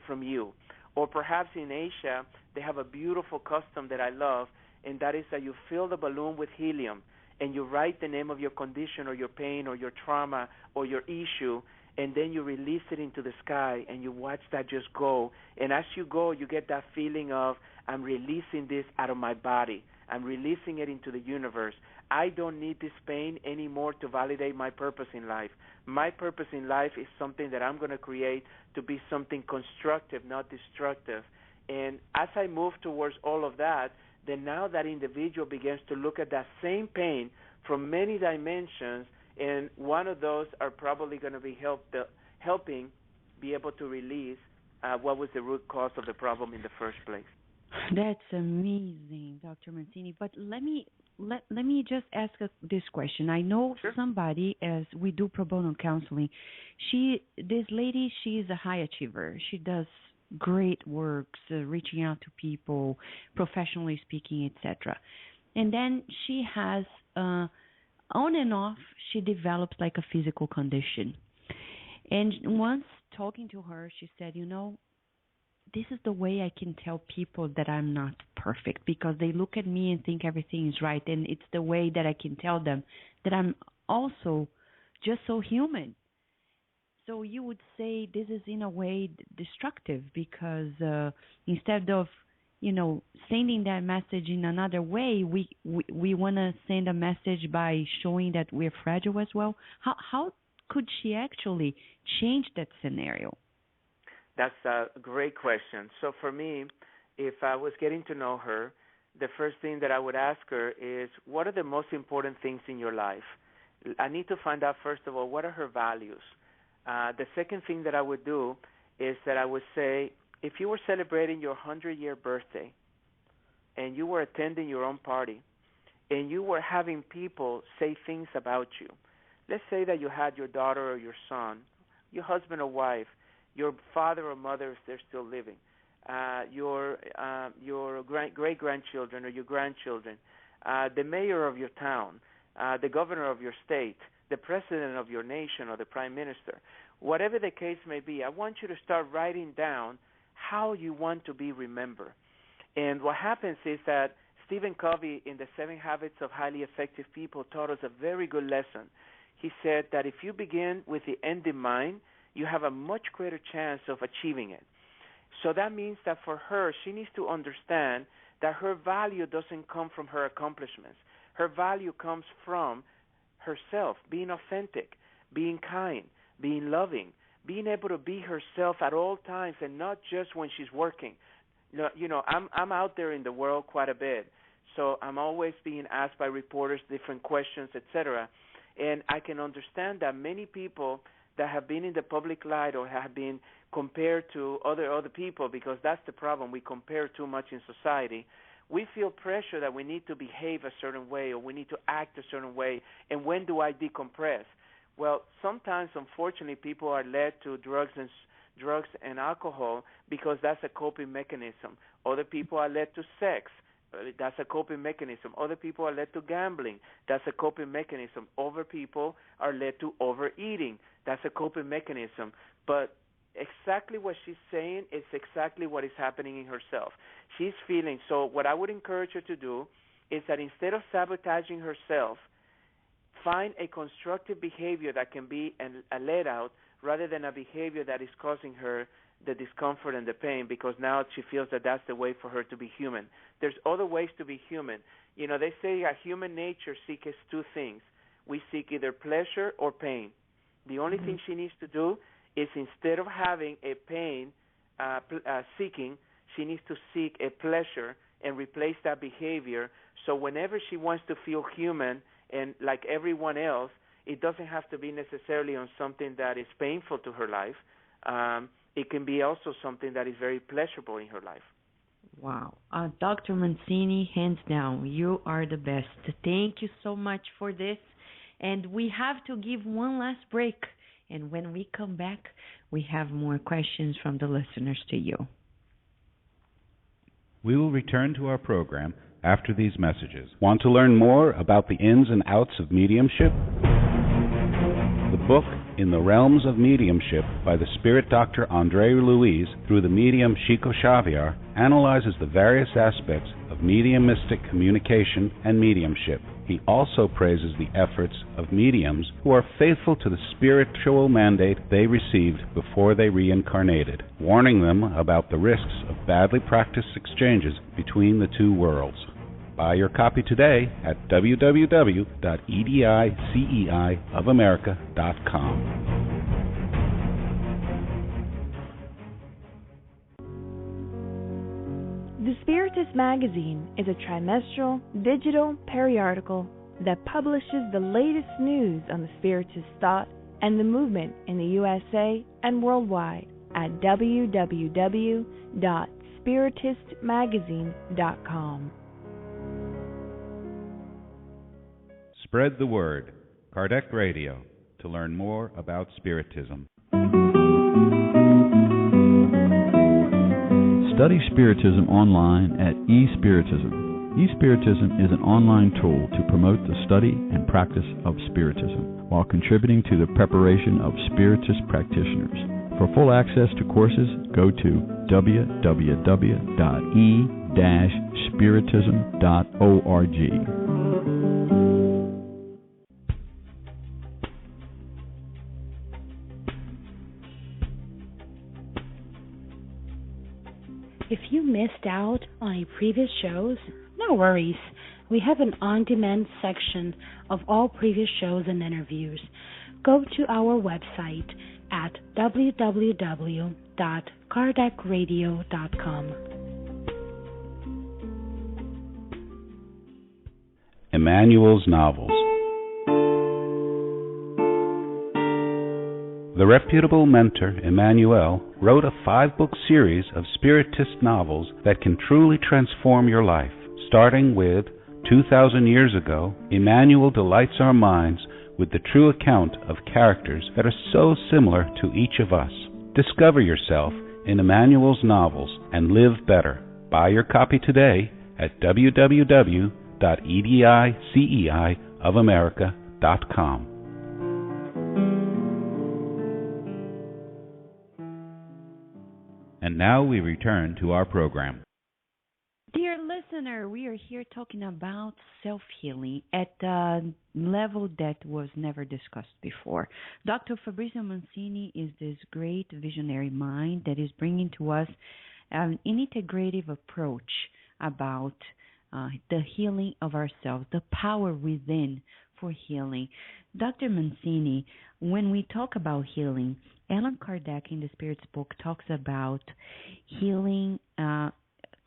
from you. Or perhaps in Asia, they have a beautiful custom that I love, and that is that you fill the balloon with helium and you write the name of your condition or your pain or your trauma or your issue, and then you release it into the sky and you watch that just go. And as you go, you get that feeling of, I'm releasing this out of my body. I'm releasing it into the universe. I don't need this pain anymore to validate my purpose in life. My purpose in life is something that I'm going to create to be something constructive, not destructive. And as I move towards all of that, then now that individual begins to look at that same pain from many dimensions, and one of those are probably going to be helping be able to release what was the root cause of the problem in the first place. That's amazing, Dr. Mancini. But let me just ask this question. I know somebody, as we do pro bono counseling, this lady, she is a high achiever. She does great works, reaching out to people, professionally speaking, etc. And then she has, on and off, she develops like a physical condition. And once talking to her, she said, this is the way I can tell people that I'm not perfect, because they look at me and think everything is right. And it's the way that I can tell them that I'm also just so human. So you would say this is in a way destructive, because instead of, sending that message in another way, we want to send a message by showing that we're fragile as well. How could she actually change that scenario? That's a great question. So for me, if I was getting to know her, the first thing that I would ask her is, what are the most important things in your life? I need to find out, first of all, what are her values? The second thing that I would do is that I would say, if you were celebrating your 100-year birthday and you were attending your own party and you were having people say things about you, let's say that you had your daughter or your son, your husband or wife, your father or mother if they're still living, your great-grandchildren or your grandchildren, the mayor of your town, the governor of your state, the president of your nation or the prime minister. Whatever the case may be, I want you to start writing down how you want to be remembered. And what happens is that Stephen Covey in the 7 Habits of Highly Effective People taught us a very good lesson. He said that if you begin with the end in mind, you have a much greater chance of achieving it. So that means that for her, she needs to understand that her value doesn't come from her accomplishments. Her value comes from herself, being authentic, being kind, being loving, being able to be herself at all times and not just when she's working. I'm out there in the world quite a bit, so I'm always being asked by reporters different questions, etc. And I can understand that many people that have been in the public light or have been compared to other people, because that's the problem. We compare too much in society. We feel pressure that we need to behave a certain way or we need to act a certain way. And when do I decompress? Well, sometimes, unfortunately, people are led to drugs and alcohol because that's a coping mechanism. Other people are led to sex. That's a coping mechanism. Other people are led to gambling. That's a coping mechanism. Other people are led to overeating. That's a coping mechanism. But exactly what she's saying is exactly what is happening in herself. She's feeling. So what I would encourage her to do is that instead of sabotaging herself, find a constructive behavior that can be a let out rather than a behavior that is causing her the discomfort and the pain, because now she feels that that's the way for her to be human. There's other ways to be human. They say that human nature seeks two things. We seek either pleasure or pain. The only thing she needs to do is, instead of having a pain seeking, she needs to seek a pleasure and replace that behavior. So whenever she wants to feel human and like everyone else, it doesn't have to be necessarily on something that is painful to her life. It can be also something that is very pleasurable in her life. Wow. Dr. Mancini, hands down, you are the best. Thank you so much for this. And we have to give one last break. And when we come back, we have more questions from the listeners to you. We will return to our program after these messages. Want to learn more about the ins and outs of mediumship? The book, In the Realms of Mediumship, by the spirit doctor Andre Luis, through the medium Chico Xavier, analyzes the various aspects of mediumistic communication and mediumship. He also praises the efforts of mediums who are faithful to the spiritual mandate they received before they reincarnated, warning them about the risks of badly practiced exchanges between the two worlds. Buy your copy today at www.ediceiofamerica.com. The Spiritist Magazine is a trimestral digital periodical that publishes the latest news on the Spiritist thought and the movement in the USA and worldwide at www.spiritistmagazine.com. Spread the word. Kardec Radio, to learn more about Spiritism. Study Spiritism online at eSpiritism. eSpiritism is an online tool to promote the study and practice of Spiritism while contributing to the preparation of Spiritist practitioners. For full access to courses, go to www.e-spiritism.org. If you missed out on previous shows, no worries. We have an on-demand section of all previous shows and interviews. Go to our website at www.kardecradio.com. Emmanuel's Novels. The reputable mentor, Emmanuel, wrote a 5-book series of Spiritist novels that can truly transform your life. Starting with 2,000 Years Ago, Emmanuel delights our minds with the true account of characters that are so similar to each of us. Discover yourself in Emmanuel's novels and live better. Buy your copy today at www.ediceiofamerica.com. And now we return to our program. Dear listeners, listener, we are here talking about self-healing at a level that was never discussed before. Dr. Fabrizio Mancini is this great visionary mind that is bringing to us an integrative approach about the healing of ourselves, the power within for healing. Dr. Mancini, when we talk about healing, Allan Kardec in the Spirit's book talks about healing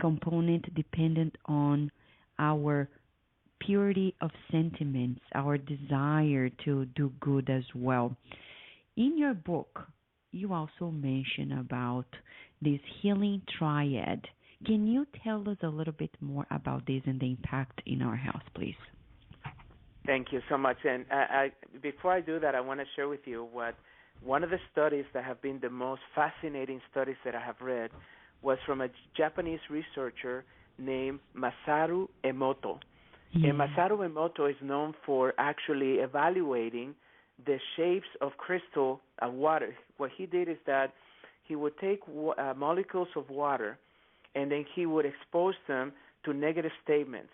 component dependent on our purity of sentiments, our desire to do good as well. In your book, you also mention about this healing triad. Can you tell us a little bit more about this and the impact in our health, please? Thank you so much. And before I do that, I want to share with you what one of the studies that have been the most fascinating studies that I have read was from a Japanese researcher named Masaru Emoto. Yeah. And Masaru Emoto is known for actually evaluating the shapes of crystal water. What he did is that he would take molecules of water and then he would expose them to negative statements.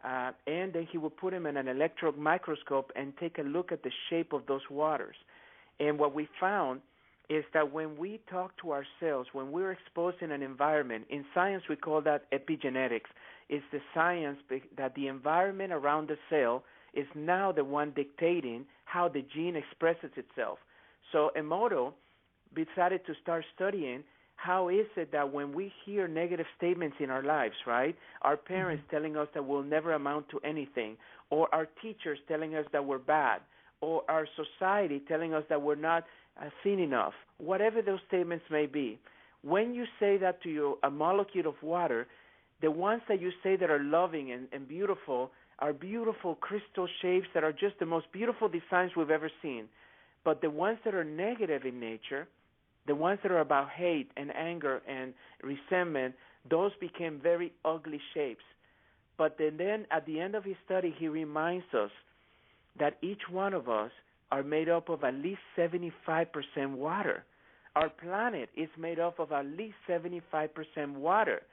And then he would put them in an electron microscope and take a look at the shape of those waters. And what we found is that when we talk to ourselves, when we're exposed in an environment, in science we call that epigenetics. It's the science that the environment around the cell is now the one dictating how the gene expresses itself. So Emoto decided to start studying how is it that when we hear negative statements in our lives, right, our parents telling us that we'll never amount to anything, or our teachers telling us that we're bad, or our society telling us that we're not thin enough, whatever those statements may be, when you say that to a molecule of water, the ones that you say that are loving and beautiful are beautiful crystal shapes that are just the most beautiful designs we've ever seen. But the ones that are negative in nature, the ones that are about hate and anger and resentment, those became very ugly shapes. But then at the end of his study, he reminds us that each one of us are made up of at least 75% water. Our planet is made up of at least 75% water.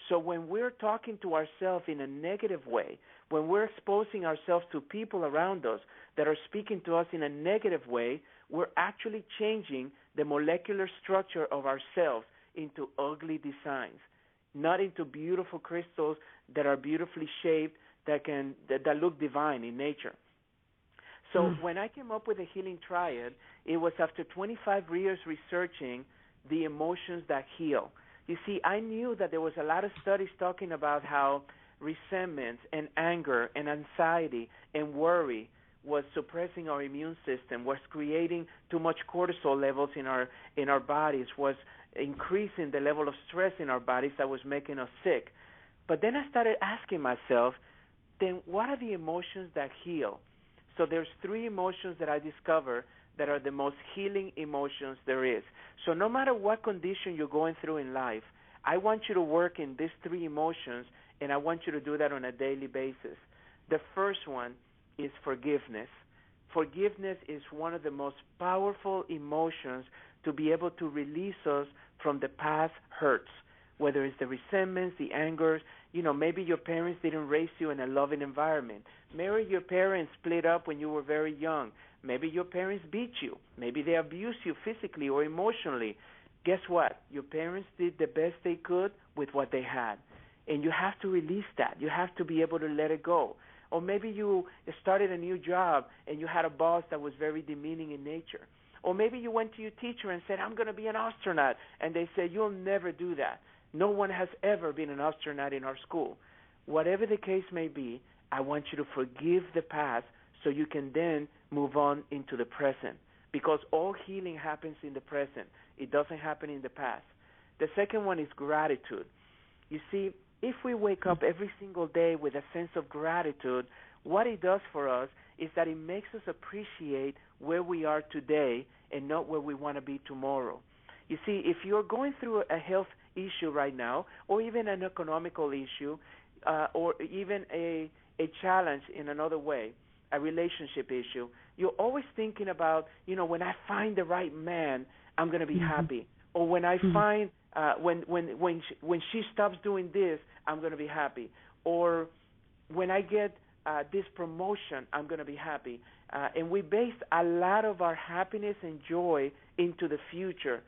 So when we're talking to ourselves in a negative way, when we're exposing ourselves to people around us that are speaking to us in a negative way, we're actually changing the molecular structure of ourselves into ugly designs, not into beautiful crystals that are beautifully shaped, that look divine in nature. So when I came up with the healing triad, it was after 25 years researching the emotions that heal. You see, I knew that there was a lot of studies talking about how resentment and anger and anxiety and worry was suppressing our immune system, was creating too much cortisol levels in our bodies, was increasing the level of stress in our bodies that was making us sick. But then I started asking myself, then what are the emotions that heal? So there's 3 emotions that I discover that are the most healing emotions there is. So no matter what condition you're going through in life, I want you to work in these 3 emotions, and I want you to do that on a daily basis. The first one is forgiveness. Forgiveness is one of the most powerful emotions to be able to release us from the past hurts, whether it's the resentments, the angers. You know, maybe your parents didn't raise you in a loving environment. Maybe your parents split up when you were very young. Maybe your parents beat you. Maybe they abused you physically or emotionally. Guess what? Your parents did the best they could with what they had. And you have to release that. You have to be able to let it go. Or maybe you started a new job and you had a boss that was very demeaning in nature. Or maybe you went to your teacher and said, I'm going to be an astronaut. And they said, you'll never do that. No one has ever been an astronaut in our school. Whatever the case may be, I want you to forgive the past so you can then move on into the present. Because all healing happens in the present. It doesn't happen in the past. The second one is gratitude. You see, if we wake up every single day with a sense of gratitude, what it does for us is that it makes us appreciate where we are today and not where we want to be tomorrow. You see, if you're going through a health issue right now, or even an economical issue, or even a challenge in another way, a relationship issue, you're always thinking about, when I find the right man, I'm going to be happy. Or when I find, when she stops doing this, I'm going to be happy. or when I get this promotion, I'm going to be happy. And we base a lot of our happiness and joy into the future.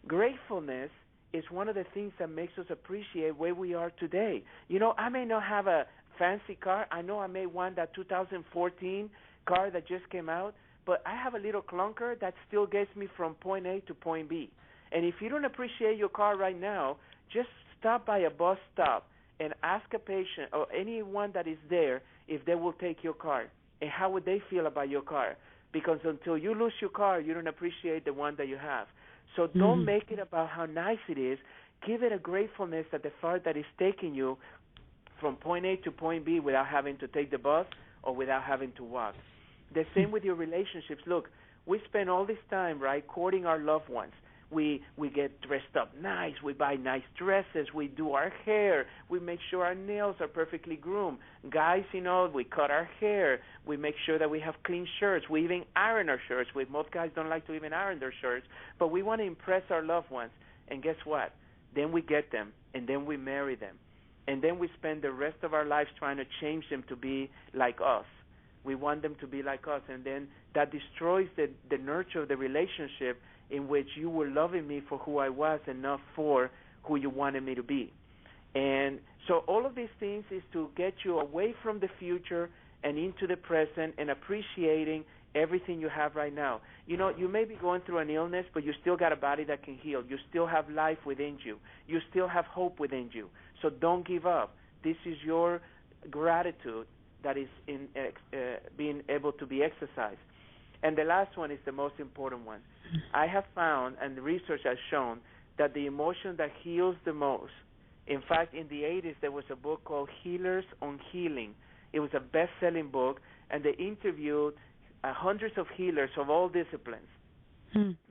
Gratefulness is one of the things that makes us appreciate where we are today. You know, I may not have a fancy car. I know I may want that 2014 car that just came out, but I have a little clunker that still gets me from point A to point B. And if you don't appreciate your car right now, just stop by a bus stop and ask a patient or anyone that is there if they will take your car and how would they feel about your car. Because until you lose your car, you don't appreciate the one that you have. So don't make it about how nice it is. Give it a gratefulness at the fact that it's taking you from point A to point B without having to take the bus or without having to walk. The same with your relationships. Look, we spend all this time, right, courting our loved ones. We get dressed up nice. We buy nice dresses. We do our hair. We make sure our nails are perfectly groomed. Guys, you know, we cut our hair. We make sure that we have clean shirts. We even iron our shirts. Most guys don't like to even iron their shirts. But we want to impress our loved ones. And guess what? Then we get them, and then we marry them. And then we spend the rest of our lives trying to change them to be like us. We want them to be like us. And then that destroys the nurture of the relationship in which you were loving me for who I was and not for who you wanted me to be. And so all of these things is to get you away from the future and into the present and appreciating everything you have right now. You know, you may be going through an illness, but you still got a body that can heal. You still have life within you. You still have hope within you. So don't give up. This is your gratitude that is in being able to be exercised. And the last one is the most important one. I have found, and the research has shown, that the emotion that heals the most, in fact, in the 80s, there was a book called Healers on Healing. It was a best-selling book, and they interviewed hundreds of healers of all disciplines,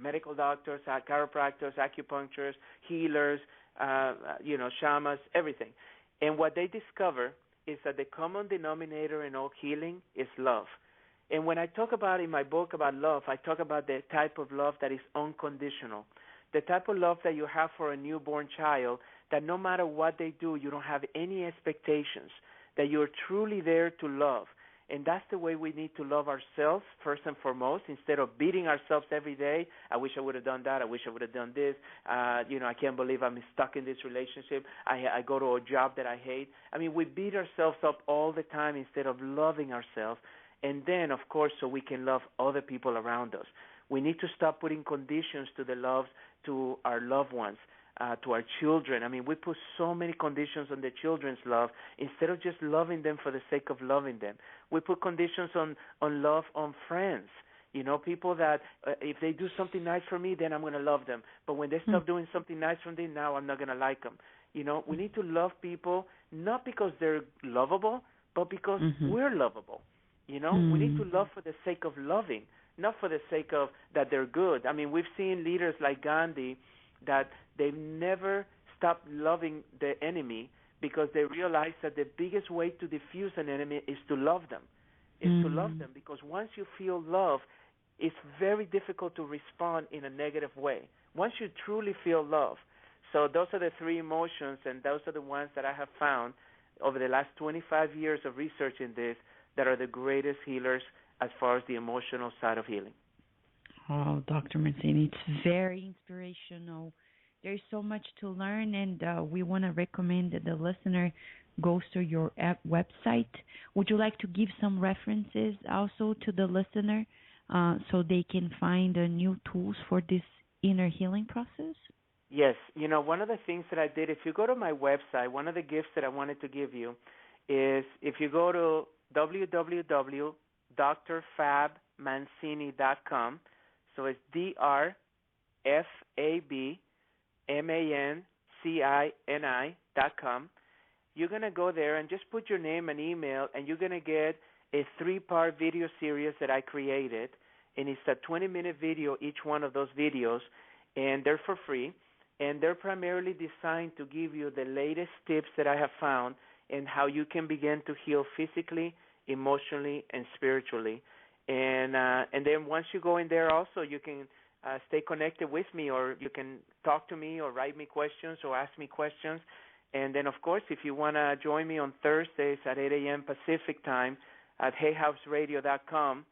medical doctors, chiropractors, acupuncturists, healers, shamans, everything. And what they discover is that the common denominator in all healing is love. And when I talk about in my book about love, I talk about the type of love that is unconditional, the type of love that you have for a newborn child, that no matter what they do, you don't have any expectations, that you're truly there to love. And that's the way we need to love ourselves, first and foremost, instead of beating ourselves every day. I wish I would have done that. I wish I would have done this. I can't believe I'm stuck in this relationship. I go to a job that I hate. I mean, we beat ourselves up all the time instead of loving ourselves. And then, of course, so we can love other people around us. We need to stop putting conditions to the love to our loved ones, to our children. I mean, we put so many conditions on the children's love instead of just loving them for the sake of loving them. We put conditions on love on friends. You know, people that if they do something nice for me, then I'm going to love them. But when they stop doing something nice for me, now I'm not going to like them. You know, we need to love people not because they're lovable, but because we're lovable. You know, we need to love for the sake of loving, not for the sake of that they're good. I mean, we've seen leaders like Gandhi that they've never stopped loving the enemy because they realize that the biggest way to diffuse an enemy is to love them, to love them. Because once you feel love, it's very difficult to respond in a negative way. Once you truly feel love. So those are the three emotions, and those are the ones that I have found over the last 25 years of research in this that are the greatest healers as far as the emotional side of healing. Oh, Dr. Mancini, it's very inspirational. There's so much to learn, and we want to recommend that the listener goes to your website. Would you like to give some references also to the listener so they can find new tools for this inner healing process? Yes. You know, one of the things that I did, if you go to my website, one of the gifts that I wanted to give you is if you go to www.drfabmancini.com. So it's drfabmancini.com. You're going to go there and just put your name and email, and you're going to get a 3-part video series that I created. And it's a 20-minute video, each one of those videos, and they're for free. And they're primarily designed to give you the latest tips that I have found and how you can begin to heal physically, emotionally, and spiritually. And then once you go in there also, you can stay connected with me, or you can talk to me or write me questions or ask me questions. And then, of course, if you want to join me on Thursdays at 8 a.m. Pacific time at hayhouseradio.com,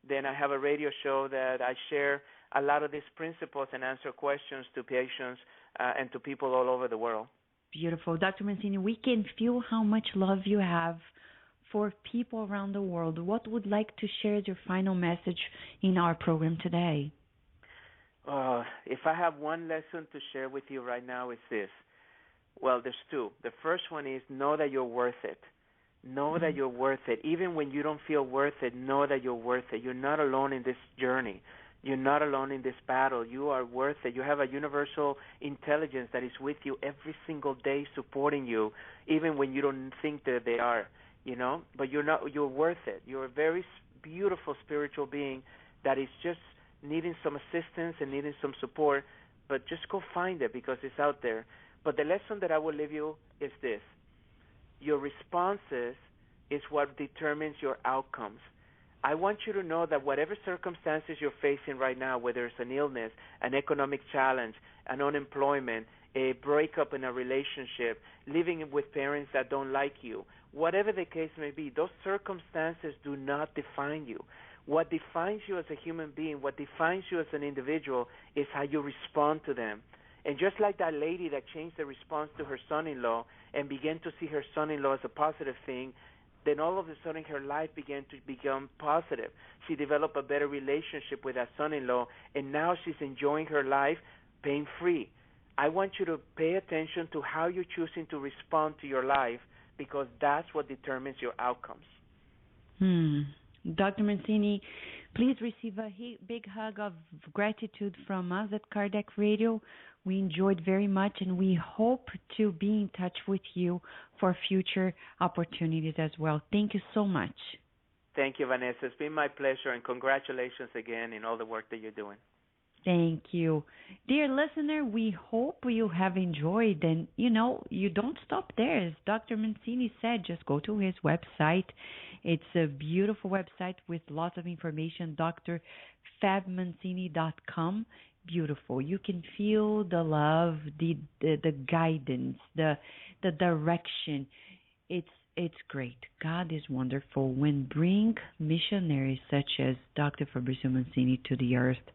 then I have a radio show that I share a lot of these principles and answer questions to patients and to people all over the world. Beautiful. Dr. Mancini, we can feel how much love you have for people around the world. What would like to share as your final message in our program today? If I have one lesson to share with you right now, it's this. Well, there's two. The first one is know that you're worth it. Know that you're worth it. Even when you don't feel worth it, know that you're worth it. You're not alone in this journey. You're not alone in this battle. You are worth it. You have a universal intelligence that is with you every single day, supporting you, even when you don't think that they are, you know. But you're worth it. You're a very beautiful spiritual being that is just needing some assistance and needing some support. But just go find it because it's out there. But the lesson that I will leave you is this. Your responses is what determines your outcomes. I want you to know that whatever circumstances you're facing right now, whether it's an illness, an economic challenge, an unemployment, a breakup in a relationship, living with parents that don't like you, whatever the case may be, those circumstances do not define you. What defines you as a human being, what defines you as an individual is how you respond to them. And just like that lady that changed the response to her son-in-law and began to see her son-in-law as a positive thing, then all of a sudden her life began to become positive. She developed a better relationship with that son-in-law, and now she's enjoying her life pain-free. I want you to pay attention to how you're choosing to respond to your life because that's what determines your outcomes. Dr. Mancini, please receive a big hug of gratitude from us at Kardec Radio. We enjoyed very much, and we hope to be in touch with you for future opportunities as well. Thank you so much. Thank you, Vanessa. It's been my pleasure, and congratulations again in all the work that you're doing. Thank you. Dear listener, we hope you have enjoyed, and, you don't stop there. As Dr. Mancini said, just go to his website. It's a beautiful website with lots of information, drfabmancini.com. Beautiful. You can feel the love, the guidance, the direction. It's great. God is wonderful when bring missionaries such as Dr. Fabrizio Mancini to the earth,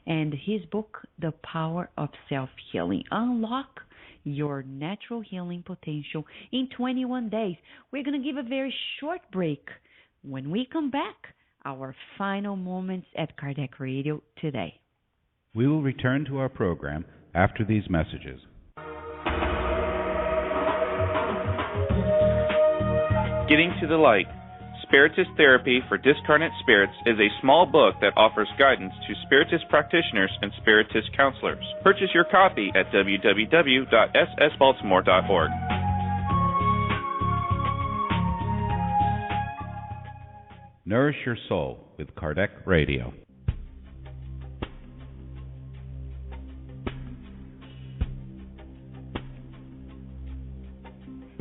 and his book, The Power of Self-Healing. Unlock your natural healing potential in 21 days. We're going to give a very short break. When we come back, our final moments at Kardec Radio today. We will return to our program after these messages. Getting to the Light, Spiritist Therapy for Discarnate Spirits is a small book that offers guidance to Spiritist practitioners and Spiritist counselors. Purchase your copy at www.ssbaltimore.org. Nourish your soul with Kardec Radio.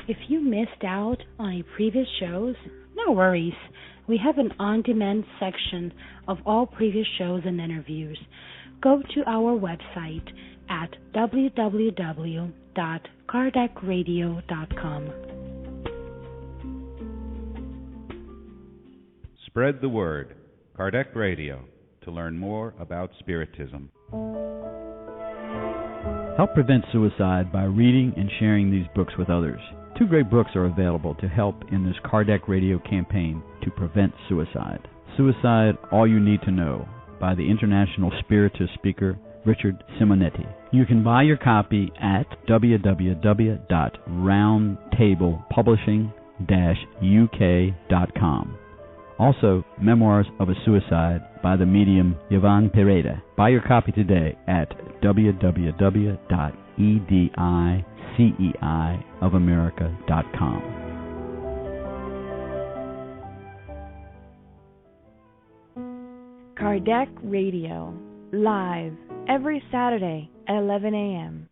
If you missed out on any previous shows, no worries. We have an on-demand section of all previous shows and interviews. Go to our website at www.kardecradio.com. Spread the word. Kardec Radio, to learn more about Spiritism. Help prevent suicide by reading and sharing these books with others. 2 great books are available to help in this Kardec Radio campaign to prevent suicide. Suicide, All You Need to Know, by the international Spiritist speaker Richard Simonetti. You can buy your copy at www.roundtablepublishing-uk.com. Also, Memoirs of a Suicide by the medium Yvonne Pereda. Buy your copy today at www.ediceiofamerica.com. Kardec Radio, live every Saturday at 11 a.m.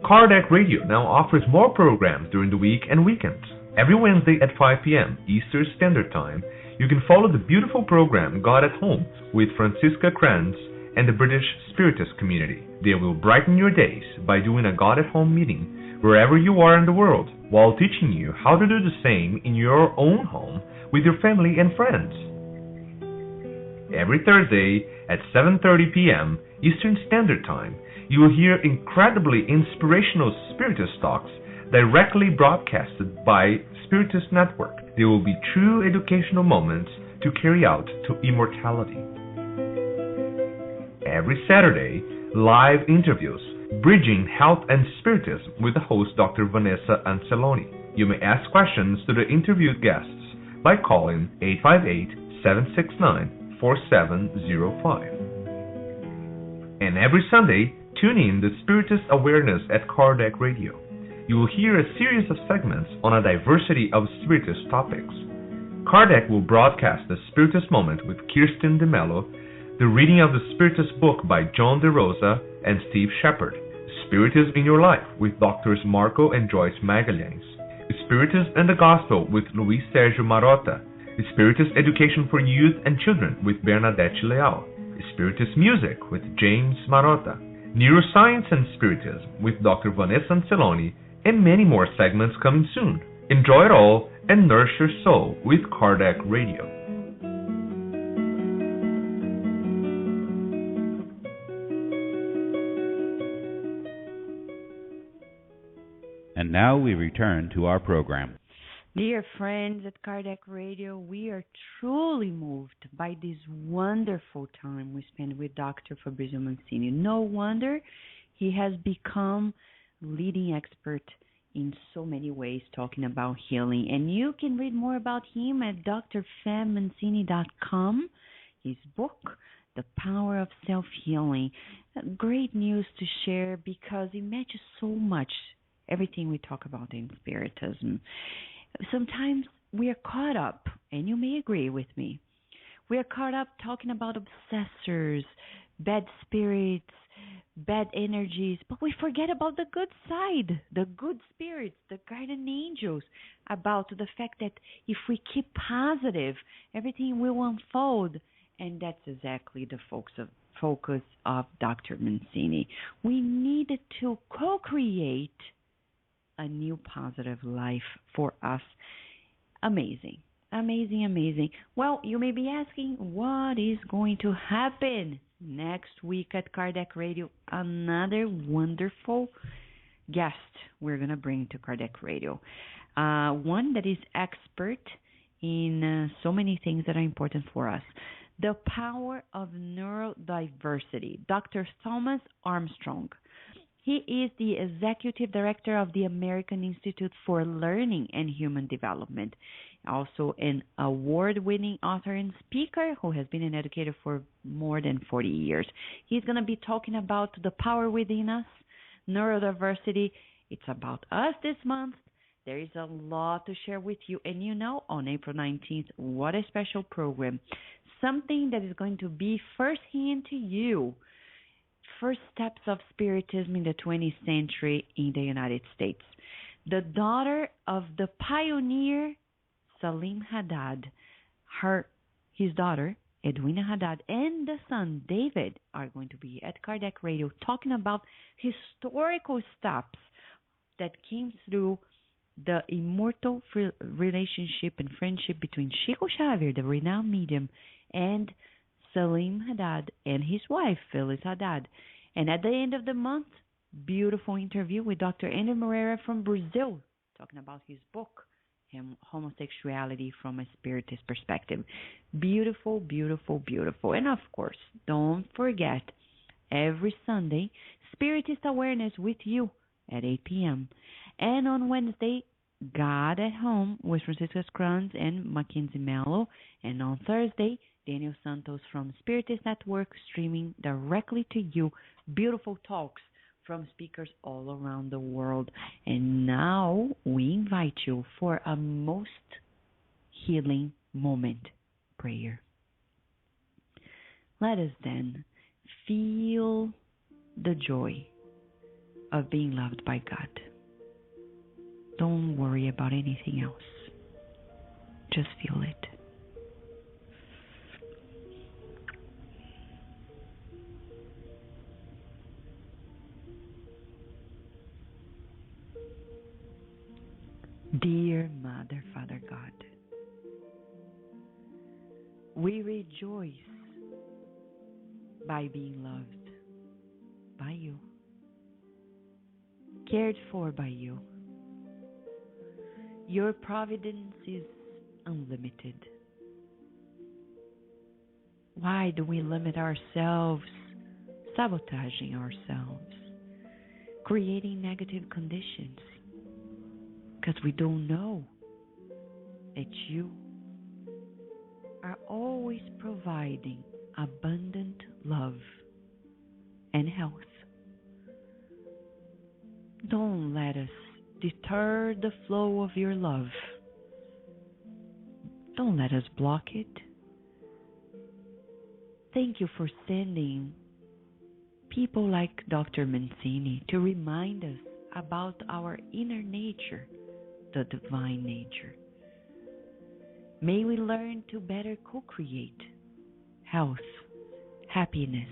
Kardec Radio now offers more programs during the week and weekends. Every Wednesday at 5 p.m. Eastern Standard Time, You can follow the beautiful program God at Home with Francisca Kranz and the British Spiritist community. They will brighten your days by doing a God at Home meeting wherever you are in the world, while teaching you how to do the same in your own home with your family and friends. Every Thursday at 7:30 p.m. Eastern Standard Time, you will hear incredibly inspirational Spiritist talks directly broadcasted by Spiritist Network. They will be true educational moments to carry out to immortality. Every Saturday, live interviews, Bridging Health and Spiritism with the host Dr. Vanessa Anceloni. You may ask questions to the interviewed guests by calling 858-769-4705. And every Sunday, tune in to Spiritist Awareness at Kardec Radio. You will hear a series of segments on a diversity of Spiritist topics. Kardec will broadcast the Spiritist Moment with Kirsten DeMello, the reading of the Spiritist book by John DeRosa and Steve Shepard, Spiritism in Your Life with Drs. Marco and Joyce Magalhães, Spiritism and the Gospel with Luis Sergio Marotta, Spiritist Education for Youth and Children with Bernadette Leal, Spiritist Music with James Marotta, Neuroscience and Spiritism with Dr. Vanessa Anceloni, and many more segments coming soon. Enjoy it all and nourish your soul with Kardec Radio. And now we return to our program. Dear friends at Kardec Radio, we are truly moved by this wonderful time we spend with Dr. Fabrizio Mancini. No wonder he has become leading expert in so many ways talking about healing. And you can read more about him at drfabmancini.com. His book, The Power of Self-Healing. Great news to share because it matches so much everything we talk about in Spiritism. Sometimes we are caught up, and you may agree with me, we are caught up talking about obsessors, bad spirits, bad energies, but we forget about the good side, the good spirits, the guardian angels, about the fact that if we keep positive, everything will unfold. And that's exactly the focus of Dr. Mancini. We needed to co-create a new positive life for us. Amazing, amazing, amazing. Well, you may be asking, what is going to happen next week at Kardec Radio? Another wonderful guest we're going to bring to Kardec Radio. One that is expert in so many things that are important for us. The power of neurodiversity. Dr. Thomas Armstrong. He is the Executive Director of the American Institute for Learning and Human Development. Also an award-winning author and speaker who has been an educator for more than 40 years. He's going to be talking about the power within us, neurodiversity. It's about us this month. There is a lot to share with you. And you know, on April 19th, what a special program. Something that is going to be firsthand to you. First steps of Spiritism in the 20th century in the United States. The daughter of the pioneer Salim Haddad, his daughter Edwina Haddad, and the son David are going to be at Kardec Radio talking about historical steps that came through the immortal relationship and friendship between Chico Xavier, the renowned medium, and Salim Haddad and his wife, Phyllis Haddad. And at the end of the month, beautiful interview with Dr. Andrew Moreira from Brazil, talking about his book, Homosexuality from a Spiritist Perspective. Beautiful, beautiful, beautiful. And of course, don't forget, every Sunday, Spiritist Awareness with you at 8 p.m. And on Wednesday, God at Home with Francisca Kranz and Mackenzie Mello. And on Thursday, Daniel Santos from Spiritist Network streaming directly to you. Beautiful talks from speakers all around the world. And now we invite you for a most healing moment prayer. Let us then feel the joy of being loved by God. Don't worry about anything else. Just feel it. We rejoice by being loved by you, cared for by you. Your providence is unlimited. Why do we limit ourselves, sabotaging ourselves, creating negative conditions? Because we don't know that you are always providing abundant love and health. Don't let us deter the flow of your love. Don't let us block it. Thank you for sending people like Dr. Mancini to remind us about our inner nature, the divine nature. May we learn to better co-create health, happiness,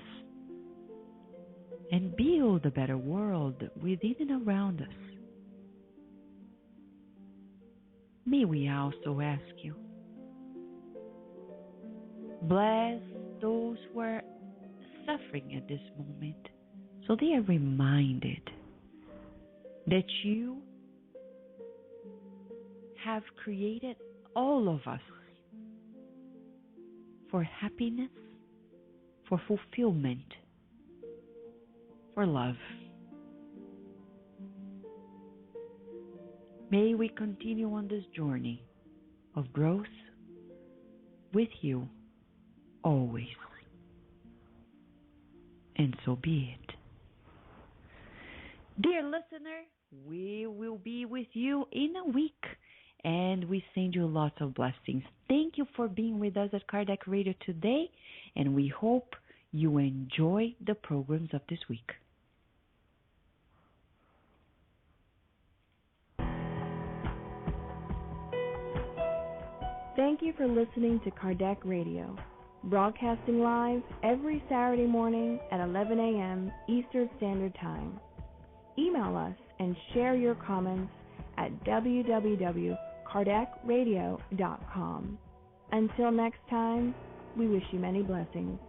and build a better world within and around us. May we also ask you, bless those who are suffering at this moment, so they are reminded that you have created all of us for happiness, for fulfillment, for love. May we continue on this journey of growth with you always. And so be it. Dear listener, we will be with you in a week, and we send you lots of blessings. Thank you for being with us at Kardec Radio today, and we hope you enjoy the programs of this week. Thank you for listening to Kardec Radio, broadcasting live every Saturday morning at 11 a.m. Eastern Standard Time. Email us and share your comments at www.kardecradio.com. Until next time, we wish you many blessings.